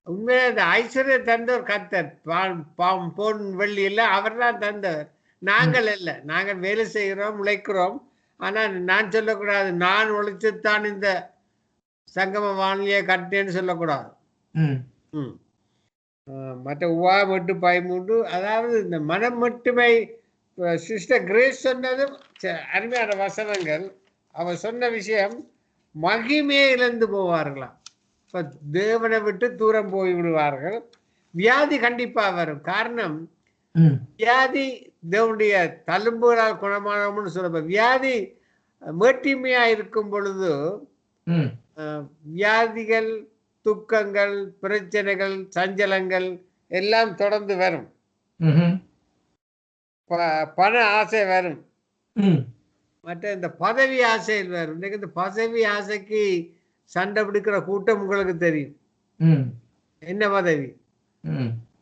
உண்மையிலே அந்த ஐஸ்வர்ய தந்தவர் கர்த்தர். பொன் வெள்ளி எல்லாம் அவர் தான் தந்தவர், நாங்கள் அல்ல. நாங்கள் வேலை செய்கிறோம், உழைக்கிறோம். ஆனா நான் சொல்லக்கூடாது, நான் உழைச்சுத்தான் இந்த சங்கம வானிலையை கட்டினேன்னு சொல்லக்கூடாது. மற்ற உவா மட்டு பயமுண்டு, அதாவது இந்த மனம் மட்டுமை. சிஸ்டர் கிரேஸ் சொன்னதும் அருமையான வசனங்கள். அவர் சொன்ன விஷயம், மகிமையை இழந்து போவார்களாம். இப்போ தேவனை விட்டு தூரம் போய் விடுவார்கள். வியாதி கண்டிப்பா வரும். காரணம், வியாதி தேவனுடைய தழும்புகளால் குணமானோம்னு சொல்ல. வியாதி மேட்டிமையா இருக்கும் பொழுது வியாதிகள், துக்கங்கள், பிரச்சனைகள், சஞ்சலங்கள் எல்லாம் தொடர்ந்து வரும். பண ஆசை வரும், மற்ற இந்த பதவி ஆசையில் வரும். இன்னைக்கு இந்த பதவி ஆசைக்கு சண்டை பிடிக்கிற கூட்டம் உங்களுக்கு தெரியும். என்ன பதவி?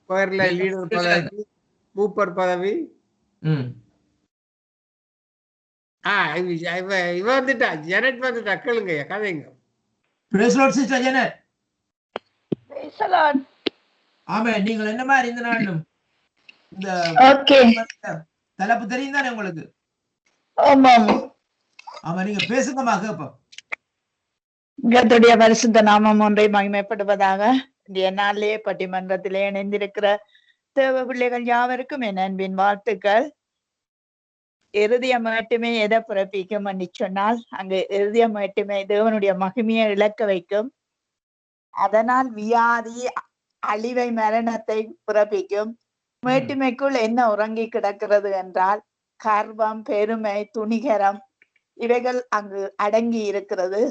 கோயில்ல லீடர் பதவி, மூப்பர் பதவி. இவ வந்துட்டா, ஜெனட் வந்துட்டா. கேளுங்க கதைங்க. நீங்கள் என்ன மாதிரி இந்த நாளும் இந்த தலைப்பு தெரியும் தானே உங்களுக்கு? ஆமா, நீங்க பேசுங்கம்மா கேப்போம். கர்த்தருடைய பரிசுத்த நாமம் ஒன்றை மகிமைப்படுவதாக. இந்த நாளிலே பட்டிமன்றத்திலே இணைந்திருக்கிற தேவ பிள்ளைகள் யாவருக்கும் என் அன்பின் வாழ்த்துக்கள். இருதயம் மட்டுமே எதை பிறப்பிக்கும் என்று சொன்னால், அங்கு இருதயம் மட்டுமே தேவனுடைய மகிமையை இழக்க வைக்கும். அதனால் வியாதி, அழிவை, மரணத்தை பிறப்பிக்கும். மேட்டுமைக்குள் என்ன உறங்கி கிடக்கிறது என்றால் கர்வம், பெருமை, துணிகரம் இவைகள் அங்கு அடங்கி இருக்கிறது.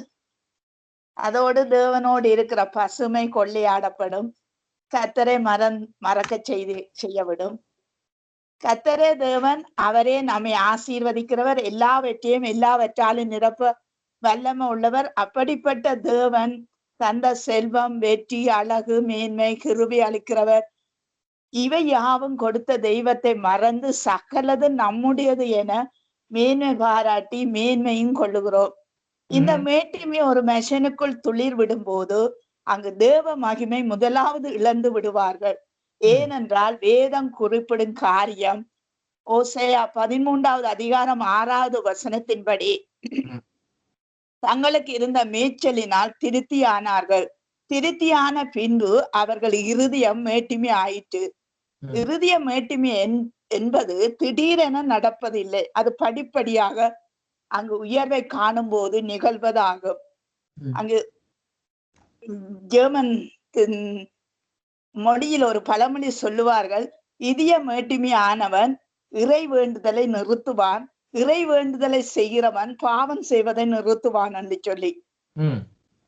அதோடு தேவனோடு இருக்கிற பசுமை கொள்ளையாடப்படும். கர்த்தரை மறக்க செய்யவிடும். கர்த்தரே தேவன், அவரே நம்மை ஆசீர்வதிக்கிறவர், எல்லாவற்றாலும் நிரப்ப வல்லமை உள்ளவர். அப்படிப்பட்ட தேவன் தந்த செல்வம், வெற்றி, அழகு, மேன்மை, கிருபை அளிக்கிறவர். இவை யாவும் கொடுத்த தெய்வத்தை மறந்து சகலது நம்முடையது என மேன்மை பாராட்டி மேன்மையும் கொள்ளுகிறோம். இந்த மேட்டிமை ஒரு மெஷனுக்குள் துளிர் விடும் போது அங்கு தேவ மகிமை முதலாவது இழந்து விடுவார்கள். ஏனென்றால் வேதம் குறிப்பிடும் காரியம் ஓசையா 13வது அதிகாரம் 6வது வசனத்தின்படி, தங்களுக்கு இருந்த மேய்ச்சலினால் திருப்தியானார்கள். திருப்தியான பின்பு அவர்கள் இருதயம் மேட்டிமை ஆயிற்று. இருதய மேட்டிமை என்பது திடீரென நடப்பதில்லை, அது படிப்படியாக அங்கு உயர்வை காணும் போது நிகழ்வதாகும். அங்கு ஜெர்மன் மொழியில் ஒரு பழமொழி சொல்லுவார்கள், இதய மேட்டிமை ஆனவன் இறை வேண்டுதலை நிறுத்துவான், இறை வேண்டுதலை செய்கிறவன் பாவம் செய்வதை நிறுத்துவான் என்று சொல்லி.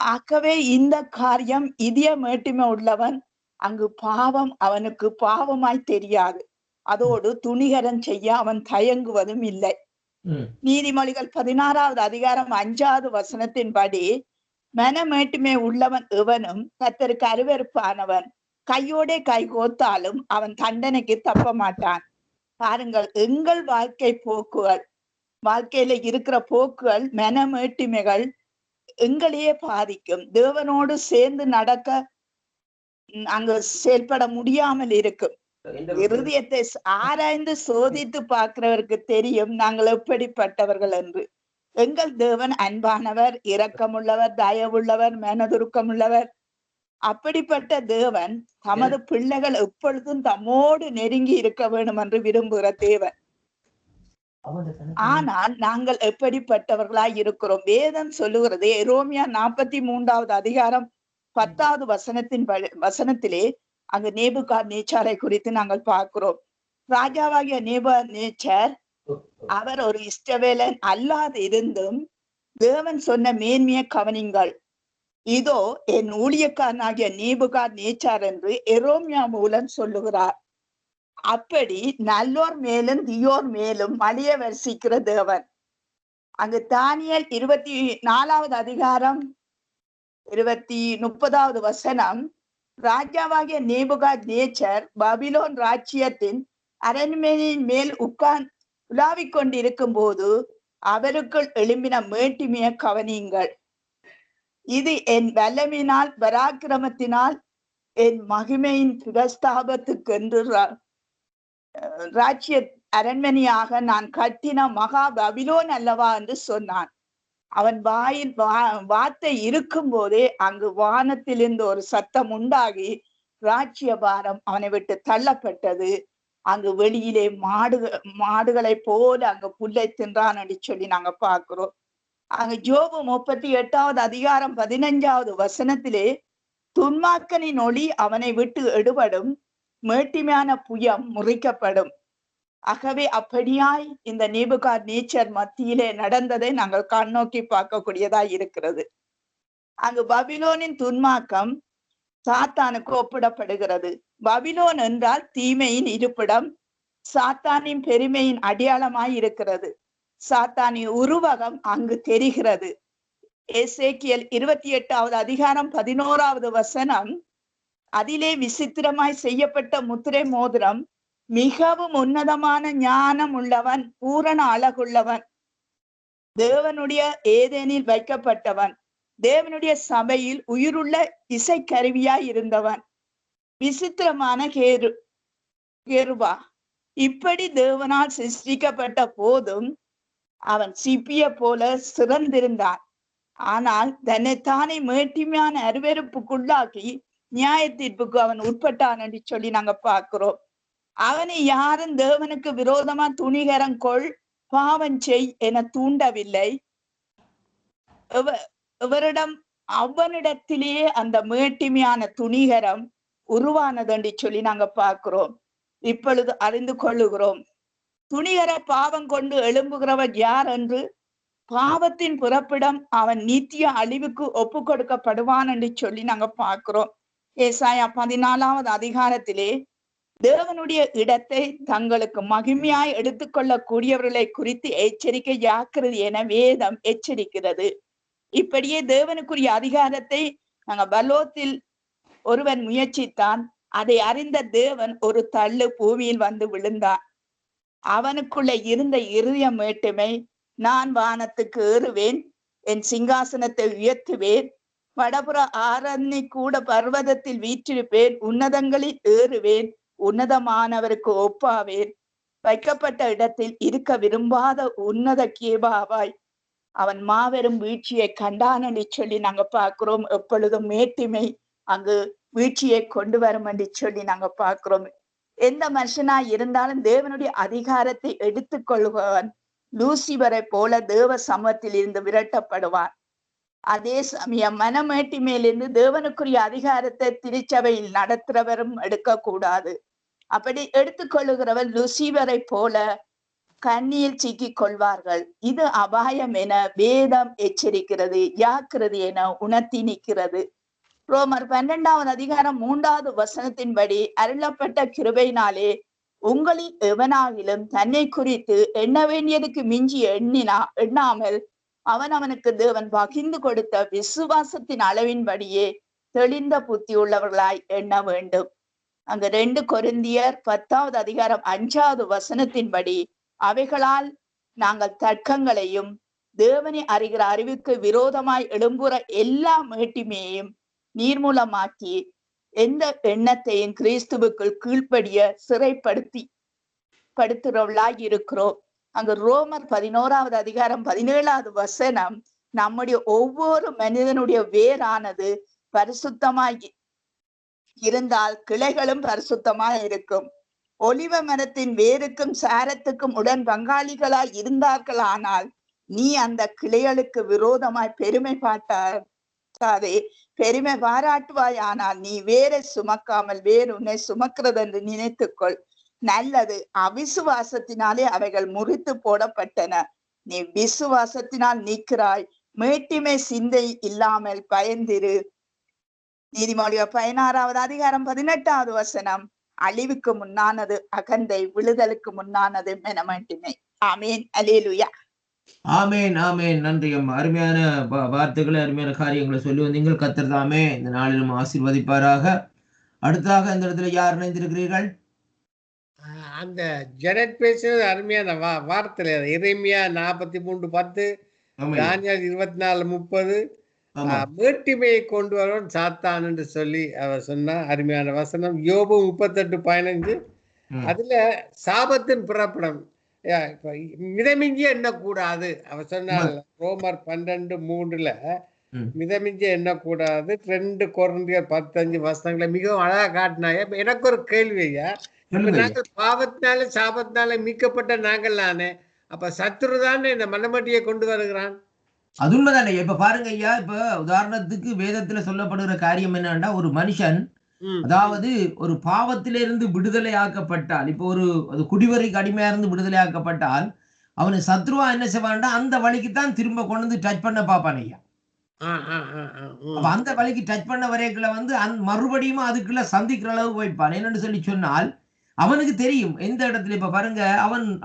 ஆகவே இந்த காரியம், இதய மேட்டிமை உள்ளவன் அங்கு பாவம் அவனுக்கு பாவமாய் தெரியாது. அதோடு துணிகரம் செய்ய அவன் தயங்குவதும் இல்லை. நீதிமொழிகள் 16வது அதிகாரம் 5வது வசனத்தின்படி, மனமேட்டுமை உள்ளவன் எவனும் கர்த்தருக்கு அருவருப்பானவன், கையோட கை கோத்தாலும் அவன் தண்டனைக்கு தப்ப மாட்டான். பாருங்கள், எங்கள் வாழ்க்கையில இருக்கிற போக்குகள், மனமேட்டுமைகள் எங்களையே பாதிக்கும். தேவனோடு சேர்ந்து நடக்க அங்கு செயல்பட முடியாமல் இருக்கும். இருதயத்தை ஆராய்ந்து சோதித்து பார்க்கிறவருக்கு தெரியும் நாங்கள் எப்படிப்பட்டவர்கள் என்று. எங்கள் தேவன் அன்பானவர், இரக்கமுள்ளவர், தயவுள்ளவர், மனதுருக்கமுள்ளவர். அப்படிப்பட்ட தேவன் தமது பிள்ளைகள் எப்பொழுதும் தம்மோடு நெருங்கி இருக்க வேண்டும் என்று விரும்புகிற தேவன். ஆனால் நாங்கள் எப்படிப்பட்டவர்களாய் இருக்கிறோம்? வேதம் சொல்லுகிறது, எரோமியா 43வது அதிகாரம் 10வது வசனத்திலே அங்கு நேபுகாத்நேச்சாரை குறித்து நாங்கள் பார்க்கிறோம். ராஜாவாகிய நேபுகாத்நேச்சார் அவர் ஒரு இஸ்ரவேலன் அல்லாது இருந்தும் தேவன் சொன்ன மேன்மையை கவனிங்கள். இதோ என் ஊழியக்காரனாகிய நேபுகாத்நேச்சார் என்று எரோமியா மூலம் சொல்லுகிறார். அப்படி நல்லோர் மேலும் தீயோர் மேலும் மழைய வர்ஷிக்கிற தேவன். அங்கு தானியேல் 24வது அதிகாரம் 30வது வசனம், ராஜாவாகிய நேபுகாத்நேச்சார் பாபிலோன் ராஜ்யத்தின் அரண்மனையின் மேல் உலாவிக் கொண்டிருக்கும் போது அவருக்குள் எழும்பின மேட்டிமையை கவனியுங்கள். இது என் வல்லமையினால் பராக்கிரமத்தினால் என் மகிமையின் பிரஸ்தாபத்துக்கென்று ராஜ்ய அரண்மனையாக நான் கட்டின மகா பபிலோன் அல்லவா என்று சொன்னான். அவன் வாயில் வார்த்தை இருக்கும் போதே அங்கு வானத்திலிருந்து ஒரு சத்தம் உண்டாகி ராஜ்யபாரம் அவனை விட்டு தள்ளப்பட்டது. அங்கு வெளியிலே மாடுகளை போல அங்கு புல்லை தின்றான் என்று சொல்லி நாங்க பார்க்கிறோம். அங்கு யோபு 38வது அதிகாரம் 15வது வசனத்திலே துன்மார்க்கனின் ஒளி அவனை விட்டு எடுபடும், மேட்டிமையான புயம் முறிக்கப்படும். ஆகவே அப்படியாய் இந்த நேபுகாத்நேச்சர் மத்தியிலே நடந்ததை நாங்கள் கண்ணோக்கி பார்க்கக்கூடியதா இருக்கிறது. அங்கு பபிலோனின் துன்மார்க்கம் சாத்தானுக்கு ஒப்பிடப்படுகிறது. பபிலோன் என்றால் தீமையின் இருப்பிடம், சாத்தானின் பெருமையின் அடையாளமாய் இருக்கிறது. சாத்தானின் உருவகம் அங்கு தெரிகிறது. எசேக்கியேல் 28வது அதிகாரம் 11வது வசனம், அதிலே விசித்திரமாய் செய்யப்பட்ட முத்திரை மோதிரம் மிகவும் உன்னதமான ஞானம் உள்ளவன், பூரண அழகுள்ளவன், தேவனுடைய ஏதேனில் வைக்கப்பட்டவன், தேவனுடைய சபையில் உயிருள்ள இசைக்கருவியாய் இருந்தவன், விசித்திரமான கேருபா. இப்படி தேவனால் சிருஷ்டிக்கப்பட்ட போதும் அவன் சிப்பிய போல சிறந்திருந்தான். ஆனால் தன்னைத்தானே மேட்டிமையான அருவருப்புக்குள்ளாக்கி நியாய தீர்ப்புக்கு அவன் உட்பட்டான் என்று சொல்லி நாங்க பார்க்கிறோம். அவனை யாரும் தேவனுக்கு விரோதமா துணிகரங்கொள், பாவம் செய் என தூண்டவில்லை. அவனிடத்திலேயே அந்த மேட்டிமையான துணிகரம் உருவானது என்று சொல்லி நாங்க பார்க்கிறோம். இப்பொழுது அறிந்து கொள்ளுகிறோம். துணிகர பாவம் கொண்டு எழும்புகிறவன் யார் என்று, பாவத்தின் புறப்பிடம் அவன் நித்திய அழிவுக்கு ஒப்பு கொடுக்கப்படுவான் என்று சொல்லி நாங்க பார்க்கிறோம். ஏசாயா 14வது அதிகாரத்திலே தேவனுடைய இடத்தை தங்களுக்கு மகிமையாய் எடுத்துக்கொள்ள கூடியவர்களை குறித்து எச்சரிக்கை ஜாக்கிரதை என வேதம் எச்சரிக்கிறது. இப்படியே தேவனுக்குரிய அதிகாரத்தை நாங்க பலோத்தில் ஒருவன் முயற்சித்தான். அதை அறிந்த தேவன் ஒரு தள்ளு பூமியில் வந்து விழுந்தான். அவனுக்குள்ள இருந்த இருதய மேட்டுமை, நான் வானத்துக்கு ஏறுவேன், என் சிங்காசனத்தை உயர்த்துவேன், வடபுற ஆரண்ய கூட பர்வதத்தில் வீற்றிருப்பேன், உன்னதங்களில் ஏறுவேன், உன்னதமானவருக்கு ஒப்பாவேன், வைக்கப்பட்ட இடத்தில் இருக்க விரும்பாத உன்னத கேபாவாய் அவன் மாபெரும் வீழ்ச்சியை கண்டான் என்று சொல்லி நாங்க பார்க்கிறோம். எப்பொழுதும் மேட்டிமை அங்கு வீழ்ச்சியை கொண்டு வரும் என்று சொல்லி நாங்க பார்க்கிறோம். எந்த மனுஷனாய் இருந்தாலும் தேவனுடைய அதிகாரத்தை எடுத்துக் கொள்பவன் லூசிபரை போல தேவ சமூகத்தில் இருந்து விரட்டப்படுவான். அதே சமயம் மனமேட்டிமையிலிருந்து தேவனுக்குரிய அதிகாரத்தை திருச்சபையில் நடத்துறவரும் எடுக்கக்கூடாது. அப்படி எடுத்துக்கொள்ளுகிறவர் லூசிபரை போல கண்ணியில் சிக்கிக் கொள்வார்கள். இது அபாயம் என வேதம் எச்சரிக்கிறது, ஜாக்கிரதை என உணர்த்தி நிற்கிறது. ரோமர் 12வது அதிகாரம் 3வது வசனத்தின்படி அருளப்பட்ட கிருபையினாலே உங்களில் எவனாகிலும் தன்னை குறித்து எண்ண வேண்டியதுக்கு மிஞ்சி எண்ணாமல் அவனுக்கு தேவன் பகிர்ந்து கொடுத்த விசுவாசத்தின் அளவின்படியே தெளிந்த புத்தி உள்ளவர்களாய் எண்ண வேண்டும். அங்கு 2 கொரிந்தியர் 10வது அதிகாரம் 5வது வசனத்தின்படி அவைகளால் நாங்கள் தர்க்கங்களையும் தேவனை அறிகிற அறிவுக்கு விரோதமாய் எழும்புற எல்லா மேட்டிமையையும் நீர்மூலமாக்கி எந்த எண்ணத்தையும் கிறிஸ்துவுக்குள் கீழ்ப்படிய படுத்துறவர்களாய் இருக்கிறோம். அங்கு ரோமர் 11வது அதிகாரம் 17வது வசனம், நம்முடைய ஒவ்வொரு மனிதனுடைய வேரானது பரிசுத்தமாய் இருந்தால் கிளைகளும் பரிசுத்தமாய் இருக்கும். ஒலிவ மரத்தின் வேருக்கும் சாரத்துக்கும் உடன் பங்காளிகளாய் இருந்தார்கள். ஆனால் நீ அந்த கிளைகளுக்கு விரோதமாய் பெருமை பாராட்டுவாய். ஆனால் நீ வேரை சுமக்காமல் வேறு உன்னை சுமக்கிறது என்று நினைத்துக்கொள். நல்லது. அவிசுவாசத்தினாலே அவைகள் முறித்து போடப்பட்டன. நீ விசுவாசத்தினால் நிற்கிறாய். மேட்டிமை சிந்தை இல்லாமல் பயந்திரு. நீதிமொழிகள் 16வது அதிகாரம் 18வது வசனம், அழிவுக்கு முன்னானது அகந்தை, விழுதலுக்கு முன்னானது மெனமேட்டிமை. ஆமேன். அல்லேலூயா. ஆமேன், ஆமேன். நன்றி அம்மா. அருமையான வார்த்தைகளை, அருமையான காரியங்களை சொல்லி வந்தீங்க. கர்த்தர் தாமே இந்த நாளிலும் ஆசீர்வதிப்பாராக. அடுத்ததாக இந்த இடத்துல யார் இணைந்திருக்கிறீர்கள்? அந்த ஜெனட் பேசுறது அருமையான வார்த்தை. எரேமியா 43:10, தானியேல் 24:30, மேட்டிமையை கொண்டு வரவன் சாத்தான் என்று சொல்லி அவர் சொன்ன அருமையான வசனம் யோபு 38:15. அதுல சாபத்தின் பிறப்பிடம் மிதமிஞ்சி எண்ணக்கூடாது அவர் சொன்னார். ரோமர் 12:3 மிதமிஞ்சி எண்ணக்கூடாது. 2 கொரிந்தியர் 10:5 மிகவும் அழகா காட்டினாய. எனக்கு ஒரு கேள்வி ஐயா, நாங்கள் பாவத்தினால சாபத்தினால மீட்கப்பட்ட நாங்கள் தானே, அப்ப சத்துரு தானே இந்த மனமட்டியை கொண்டு வருகிறான்? அது உண்மைதானே. இப்ப பாருங்க ஐயா, இப்ப உதாரணத்துக்கு வேதத்துல சொல்லப்படுகிற காரியம் என்னன்னா, ஒரு மனுஷன் அதாவது ஒரு பாவத்திலிருந்து விடுதலை ஆக்கப்பட்டால், இப்ப ஒரு குடிவரைக்கு அடிமையா இருந்து விடுதலை ஆக்கப்பட்டால் அவனை சத்ருவா என்ன செய்வான்டா அந்த வழிக்குத்தான் திரும்ப கொண்டு வந்து டச் பண்ண பாப்பான் ஐயா. அப்ப அந்த வழிக்கு டச் பண்ண வரைக்குள்ள மறுபடியும் அதுக்குள்ள சந்திக்கிற அளவு வைப்பான். என்னன்னு சொல்லி சொன்னால் அவனுக்கு தெரியும் எந்த இடத்துல. இப்ப பாருங்க,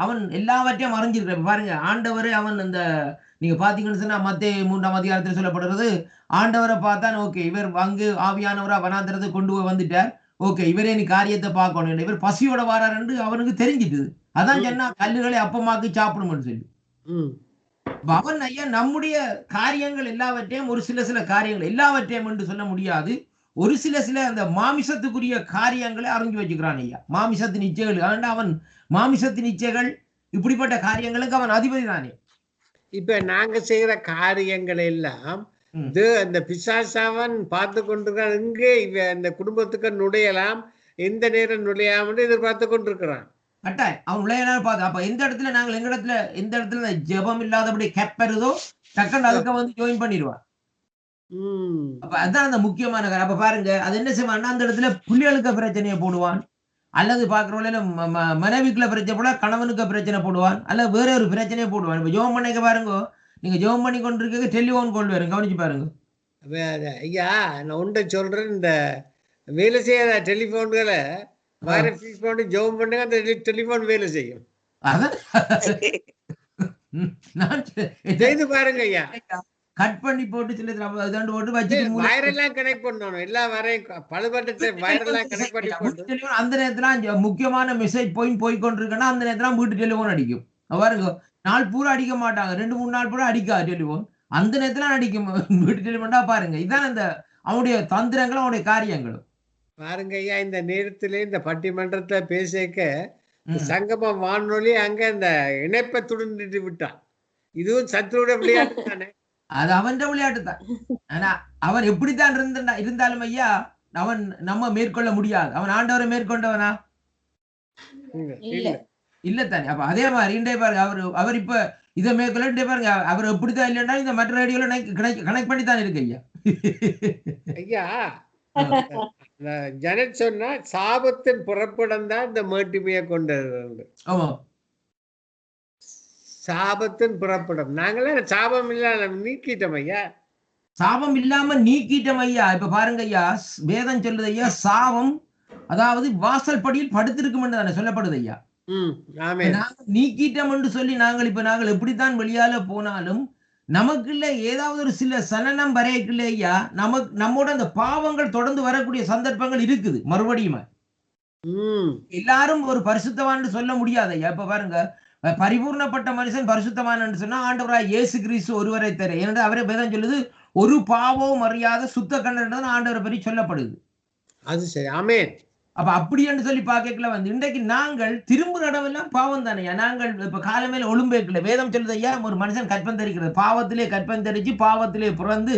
அவன் எல்லாவற்றையும் மறைஞ்சிருக்க. பாருங்க, ஆண்டவரே அவன் அந்த நீங்க பாத்தீங்கன்னு சொன்னா மத்தேயு 3:அதிகாரத்தில் சொல்லப்படுறது, ஆண்டவரை பார்த்தான். ஓகே, இவர் அங்கு ஆவியானவரா வனாந்திரத்தை கொண்டு போய் வந்துட்டார். ஓகே, இவரே நீ காரியத்தை பார்க்கணும், இவர் பசியோட வாரார் என்று அவனுக்கு தெரிஞ்சிட்டுது. அதான் சொன்னா கல்லுகளை அப்பமாக்கி சாப்பிடும்னு சொல்லி. அவன் ஐயா நம்முடைய காரியங்கள் எல்லாவற்றையும் ஒரு சில காரியங்கள் எல்லாவற்றையும் என்று சொல்ல முடியாது. ஒரு சில அந்த மாமிசத்துக்குரிய காரியங்களை அறிஞ்சு வச்சுக்கிறான் ஐயா. மாமிசத்தின் இச்சைகள், அவன் மாமிசத்தின் இச்சைகள் இப்படிப்பட்ட காரியங்களுக்கு அவன் அதிபதி தானே. இப்ப நாங்க செய்யற காரியங்கள் எல்லாம் அந்த பிசாசாவன் பார்த்து கொண்டிருக்கான். இங்கே இந்த குடும்பத்துக்கு நுழையலாம், எந்த நேரம் நுழையாம எதிர்பார்த்து கொண்டிருக்கிறான். அவன் நுழையலாம் பார்த்து. அப்ப எந்த இடத்துல நாங்கள் எந்த இடத்துல ஜெபம் இல்லாதபடி கெப்பருதோ டக்குன்னு அதுக்கு ஜாயின் பண்ணிடுவான். அப்ப அதான் அந்த முக்கியமான காரணம். அப்ப பாருங்க, அது என்ன செய்வான், அந்த இடத்துல பிள்ளைகளுக்கு பிரச்சனையை போடுவான், அல்லது பாக்குறவங்கள மனைவிக்குள்ள பிரச்சனை போட கணவனுக்கு பிரச்சனை போடுவான், அல்ல வேற ஒரு பிரச்சனையை போடுவான். இப்ப ஜோம் பண்ணிக்க பாருங்க, நீங்க ஜோம் பண்ணி கொண்டிருக்க டெலிபோன் கால் வரும், கவனிச்சு பாருங்க. ஐயா நான் ஒன்றை சொல்றேன், இந்த வேலை செய்யாத டெலிபோன்களை வேற ஃபிக்ஸ் பண்ணி ஜோம் பண்ணுங்க, அந்த டெலிபோன் வேலை செய்யும். அதான் செய்து பாருங்க ஐயா. கட் பண்ணி போட்டு சில போட்டு வச்சுட்டு வயரெல்லாம் கனெக்ட் பண்ணணும், எல்லா வரையும் பழுபட்ட வயரெல்லாம் கனெக்ட் பண்ணி போட்டு அந்த நேரத்துல முக்கியமான மெசேஜ் போய் கொண்டிருக்கேன்னா அந்த நேரத்துல வீட்டு டெலிபோன் அடிக்கும். பாருங்க, நாள் பூரா அடிக்க மாட்டாங்க, 2-3 நாள் பூரா அடிக்காது டெலிபோன், அந்த நேரத்துல அடிக்கும் வீட்டு டெலிபோன்டா. பாருங்க, இதான் அந்த அவனுடைய தந்திரங்களும் அவனுடைய காரியங்களும். பாருங்க ஐயா, இந்த நேரத்திலே இந்த பட்டிமன்றத்தை பேசிக்க சங்கம வானொலி அங்க இந்த இணைப்பை துடிந்துட்டு விட்டான். இதுவும் சத்துருடைய விளையாட்டு தானே. அது அவன் விளையாட்டு தான். ஆனா அவன் எப்படித்தான் இருந்தாலும் ஐயா, அவன் நம்ம மேற்கொள்ள முடியாது. அவன் ஆண்டவரை மேற்கொண்டவனா இல்ல தானே. அப்ப அதே மாதிரி இன்றைய பாருங்க, அவர் இப்ப இதை மேற்கொள்ள இன்றைய பாருங்க, அவர் எப்படித்தான் இல்லைன்னா இந்த மற்ற ரேடியோல கனெக்ட் பண்ணி தான் இருக்கு ஐயா. ஐயா ஜனத் சொன்னா சாபத்தின் புறப்படம் தான் இந்த மேட்டுமையை கொண்டது. ஆமா, சாபத்தின் புறப்படம். நாங்களே சாபம் இல்லாம நீக்கிட்டோம் ஐயா. சாபம் இல்லாம நீக்கிட்டோம் ஐயா. இப்ப பாருங்க ஐயா, வேதம் சொல்லுது ஐயா, சாபம் அதாவது வாசல் படியில் படுத்திருக்கும் என்று தானே சொல்லப்படுது ஐயா. நீக்கிட்டோம் என்று சொல்லி நாங்கள் எப்படித்தான் வெளியால போனாலும் நமக்குள்ள ஏதாவது ஒரு சில சலனம் வரைக்குள்ள ஐயா, நம்மோட அந்த பாவங்கள் தொடர்ந்து வரக்கூடிய சந்தர்ப்பங்கள் இருக்குது. மறுபடியும் எல்லாரும் ஒரு பரிசுத்தவான் சொல்ல முடியாது ஐயா. இப்ப பாருங்க, பரிபூர்ணப்பட்ட மனுஷன் பரிசுத்தமான சொன்னா ஆண்டவராய் இயேசு கிறிஸ்து ஒருவரை தர. ஏன்னா அவரே வேதம் சொல்லுது, ஒரு பாவம் அறியாத சுத்த கண்ணன் ஆண்டவரை பற்றி சொல்லப்படுது. அது சரி, ஆமென். அப்ப அப்படி என்று சொல்லி பார்க்கல இன்றைக்கு நாங்கள் திரும்ப இடமெல்லாம் பாவம் தானே. நாங்கள் இப்ப காலமேல ஒழும்பேக்கல. வேதம் சொல்லுது ஐயா, ஒரு மனுஷன் கற்பந்தரிக்கிறது, பாவத்திலே கற்பந்தரிச்சு பாவத்திலே பிறந்து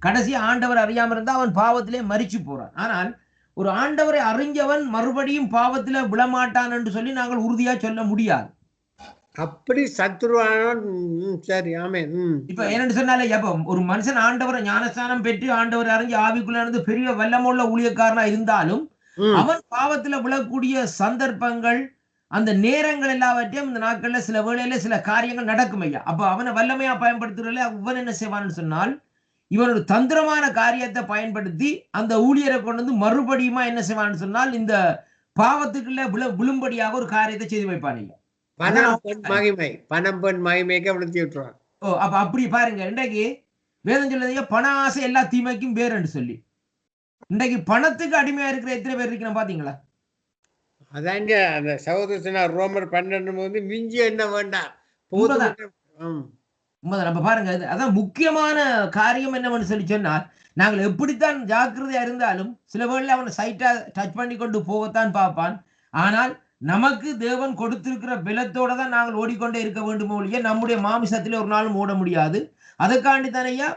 கடைசி ஆண்டவர் அறியாம இருந்தா அவன் பாவத்திலே மரிச்சு போறான். ஆனால் ஒரு ஆண்டவரை அறிஞ்சவன் மறுபடியும் பாவத்தில விழமாட்டான் என்று சொல்லி நாங்கள் உறுதியா சொல்ல முடியாது. அப்படி சத்துருவான. சரி, ஆமென். இப்ப என்னன்னு சொன்னாலே, எப்ப ஒரு மனுஷன் ஆண்டவரை ஞானஸ்தானம் பெற்று ஆண்டவர் அறிஞ்சு ஆவிக்குள்ள இருந்து பெரிய வல்லமுள்ள ஊழியக்காரனா இருந்தாலும் அவன் பாவத்துல விழக்கூடிய சந்தர்ப்பங்கள் அந்த நேரங்கள் எல்லாவற்றையும் இந்த நாட்கள்ல சில வேளையில சில காரியங்கள் நடக்கும் ஐயா. அப்ப அவனை வல்லமையா பயன்படுத்துறதுல அவன் என்ன செய்வான்னு சொன்னால், இவனோட தந்திரமான காரியத்தை பயன்படுத்தி அந்த ஊழியரை கொண்டு வந்து மறுபடியுமா என்ன செய்வான்னு சொன்னால் இந்த பாவத்துக்குள்ள விழும்படியாக ஒரு காரியத்தை செய்து வைப்பான் ஐயா. பணம் பெண் மகிமைக்கு விழுத்தி விட்டுருவான். அப்ப அப்படி பாருங்க, இன்றைக்கு வேதம் சொல்லுது பண ஆசை எல்லா தீமைக்கும் வேறுன்னு சொல்லி. இன்றைக்கு பணத்துக்கு அடிமையா இருக்கிற எத்தனை பேர் இருக்கணும் பாத்தீங்களா? அதாங்க அந்த சகோதரர் ரோமர் 12 மிஞ்சி என்ன வேண்டாம், உண்மைதான். நம்ம பாருங்க அதான் முக்கியமான காரியம் என்னவென்று சொல்லி சொன்னால், நாங்கள் எப்படித்தான் ஜாக்கிரதையா இருந்தாலும் சில வேளையில அவனை சைட்டா டச் பண்ணி கொண்டு போகத்தான் பார்ப்பான். ஆனால் நமக்கு தேவன் கொடுத்திருக்கிற பலத்தோட தான் நாங்கள் ஓடிக்கொண்டே இருக்க வேண்டுமோ ஒழிய நம்முடைய மாமிசத்திலே ஒரு நாளும் ஓட முடியாது. அதுக்காண்டி தானையா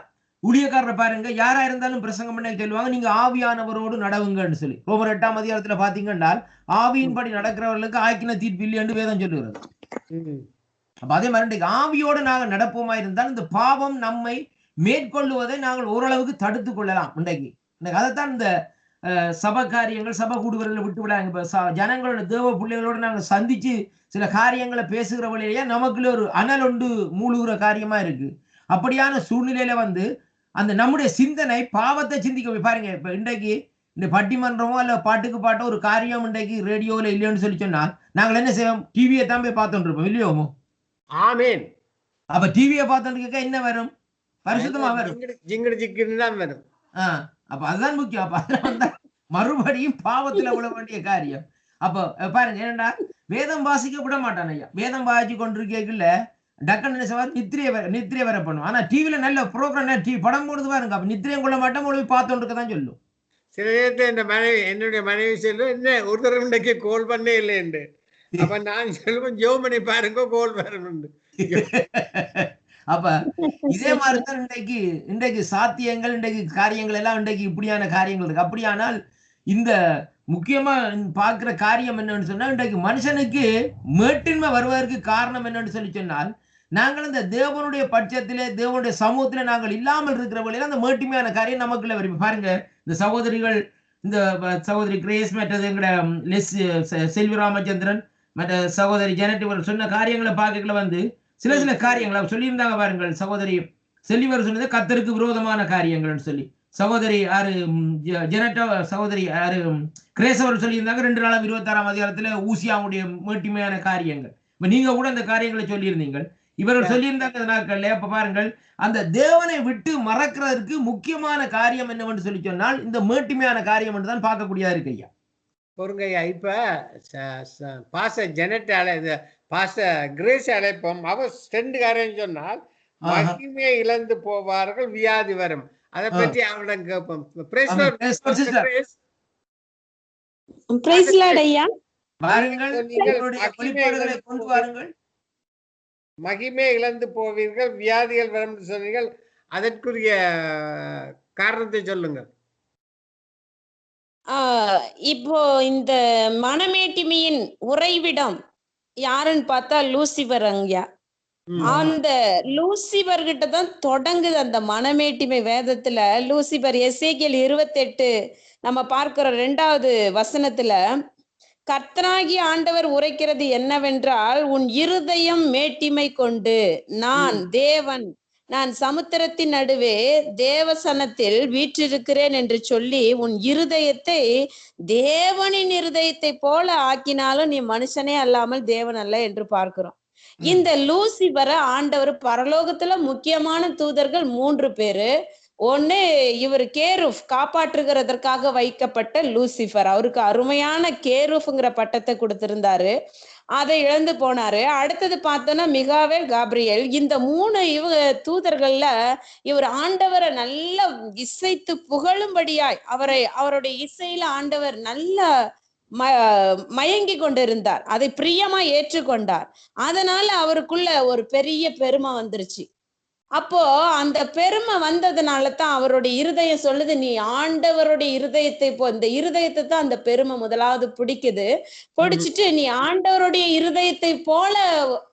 ஊழியக்காரரை பாருங்க, யாரா இருந்தாலும் பிரசங்கம் பண்ண சொல்லுவாங்க, நீங்க ஆவியானவரோடு நடவுங்கன்னு சொல்லி. ரோமர் 8ஆம் அதிகாரத்துல பாத்தீங்கன்னா, ஆவியின்படி நடக்கிறவர்களுக்கு ஆக்கின தீர்ப்பு இல்லை என்று வேதம் சொல்லுகிறது. அப்ப அதே மாதிரி இன்றைக்கு ஆவியோடு நாங்கள் நடப்போமா இருந்தால் இந்த பாவம் நம்மை மேற்கொள்ளுவதை நாங்கள் ஓரளவுக்கு தடுத்துக் கொள்ளலாம். இன்றைக்கு அதைத்தான் இந்த சபை காரியங்கள், சபை கூடுவர்களை விட்டு விடாங்க. இப்ப ஜனங்களோட தேவ பிள்ளைகளோடு நாங்கள் சந்திச்சு சில காரியங்களை பேசுகிற வழியிலேயே நமக்குள்ள ஒரு அனல் ஒன்று மூழ்குற காரியமா இருக்கு. அப்படியான சூழ்நிலையில அந்த நம்முடைய சிந்தனை பாவத்தை சிந்திக்க பாருங்க. இப்ப இன்றைக்கு இந்த பட்டிமன்றமோ இல்ல பாட்டுக்கு பாட்டோ ஒரு காரியம் இன்றைக்கு ரேடியோல இல்லையோன்னு சொல்லி சொன்னால் நாங்கள் என்ன செய்வோம்? டிவியை தான் போய் பார்த்துட்டு இருப்போம், இல்லையோமோ? ஆமேன். அப்ப டிவியை பார்த்துட்டு என்ன வரும்? பரிசுத்தமா வரும், ஜிங்கிடு ஜிங்கிடு தான் வரும். அப்ப அதுதான் முக்கியம். அப்ப அதெல்லாம் மறுபடியும் பாவத்துல விட வேண்டிய காரியம். அப்ப பாருங்க, ஏன்னா வேதம் வாசிக்க விட மாட்டான் ஐயா. வேதம் வாசிச்சு கொண்டிருக்கல டக்குன்னு நித்திரைய வர பண்ணும். ஆனா டிவில நல்ல ப்ரோக்ராம் டிவி படம் போடுது பாருங்க, அப்ப நித்திரையும் கொள்ள மாட்டோம், போய் பார்த்துட்டு இருக்கதான் சொல்லும். சில நேரத்தில் என்னுடைய மனைவி சொல்லும், என்ன ஒரு தடவை இன்றைக்கு கோல் பண்ணே இல்லை என்று. அப்ப நான் சொல்லுவேன், ஜோமணி பாருங்க கோல் வரணும். அப்ப இதே மாதிரிதான் இன்றைக்கு சாத்தியங்கள், இன்றைக்கு காரியங்கள் எல்லாம் இன்றைக்கு இப்படியான காரியங்கள் இருக்கு. அப்படியானால் இந்த முக்கியமா பார்க்கிற காரியம் என்னன்னு சொன்னா, இன்றைக்கு மனுஷனுக்கு மேட்டின்மை வருவதற்கு காரணம் என்னன்னு சொல்லி சொன்னால், நாங்கள் இந்த தேவனுடைய பட்சத்திலே தேவனுடைய சமூகத்திலே நாங்கள் இல்லாமல் இருக்கிற வழியில அந்த மேட்டிமையான காரியம் நமக்குள்ள வரும். பாருங்க, இந்த சகோதரிகள், இந்த சகோதரி கிரேஸ், மற்றது எங்கட செல்வி ராமச்சந்திரன், மற்ற சகோதரி ஜெனட் இவர் சொன்ன காரியங்களை பார்க்கல சில காரியங்களை சொல்லியிருந்தாங்க பாருங்கள். சகோதரி செல்விவர் சொன்னது கர்த்தருக்கு விரோதமான காரியங்கள் சொல்லி, சகோதரி யாரு ஜெனட்டோ, சகோதரி யாரு கிரேஸ் அவர் சொல்லியிருந்தாங்க 2 நாளாம் 26ஆம் அதிகாரத்துல ஊசியாவுடைய மேட்டிமையான காரியங்கள். இப்ப நீங்க கூட அந்த காரியங்களை சொல்லியிருந்தீங்க, இவர்கள் சொல்லியிருந்தாங்க நாட்கள்ல. அப்ப பாருங்கள், அந்த தேவனை விட்டு மறக்கிறதுக்கு முக்கியமான காரியம் என்னவென்று சொல்லி சொன்னால் இந்த மேட்டிமையான காரியம் என்று தான் பார்க்கக்கூடியதா இருக்கு ஐயா. பொருங்கய்யா, இப்ப பாச ஜெனட் பாச கிரேஸ் அழைப்போம். அவ 2 காரியம் சொன்னால் மகிமையை இழந்து போவார்கள், வியாதி வரும். அதை பற்றி அவளிடம் கேட்போம். மகிமை இழந்து போவீர்கள், வியாதிகள் வரும் என்று சொன்னீர்கள். அதற்குரிய காரணத்தை சொல்லுங்கள். இப்போ இந்த மனமேட்டிமையின் உறைவிடம் யாருன்னு பார்த்தா லூசிபர். ஐயா, அந்த லூசிபர் கிட்ட தான் தொடங்குது அந்த மனமேட்டிமை. வேதத்துல லூசிபர் எசேக்கியேல் 28 நம்ம பார்க்கிற 2வது வசனத்துல கர்த்தராகிய ஆண்டவர் உரைக்கிறது என்னவென்றால், உன் இருதயம் மேட்டிமை கொண்டு நான் தேவன், நான் சமுத்திரத்தின் நடுவே தேவசனத்தில் வீற்றிருக்கிறேன் என்று சொல்லி உன் இருதயத்தை தேவனின் இருதயத்தை போல ஆக்கினாலும் நீ மனுஷனே அல்லாமல் தேவன் அல்ல என்று பார்க்கிறோம். இந்த லூசிபரை ஆண்டவர் பரலோகத்துல முக்கியமான தூதர்கள் 3 பேரு. ஒண்ணு இவர் கேருஃப், காப்பாற்றுகிறதற்காக வைக்கப்பட்ட லூசிபர். அவருக்கு அருமையான கேருஃப்ங்கிற பட்டத்தை கொடுத்திருந்தாரு, அதை இழந்து போனாரு. அடுத்தது பார்த்தோன்னா மிகாவேல், காப்ரியேல். இந்த 3 தூதர்கள்ல இவர் ஆண்டவரை நல்ல இசைத்து புகழும்படியாய் அவருடைய இசையில ஆண்டவர் நல்ல மயங்கி கொண்டிருந்தார், அதை பிரியமா ஏற்றுக்கொண்டார். அதனால அவருக்குள்ள ஒரு பெரிய பெருமை வந்துருச்சு. அப்போ அந்த பெருமை வந்ததுனால தான் அவருடைய இருதயம் சொல்லுது, நீ ஆண்டவருடைய இருதயத்தை இந்த இருதயத்தை தான் அந்த பெருமை முதலாவது பிடிக்குது. பிடிச்சிட்டு நீ ஆண்டவருடைய இருதயத்தை போல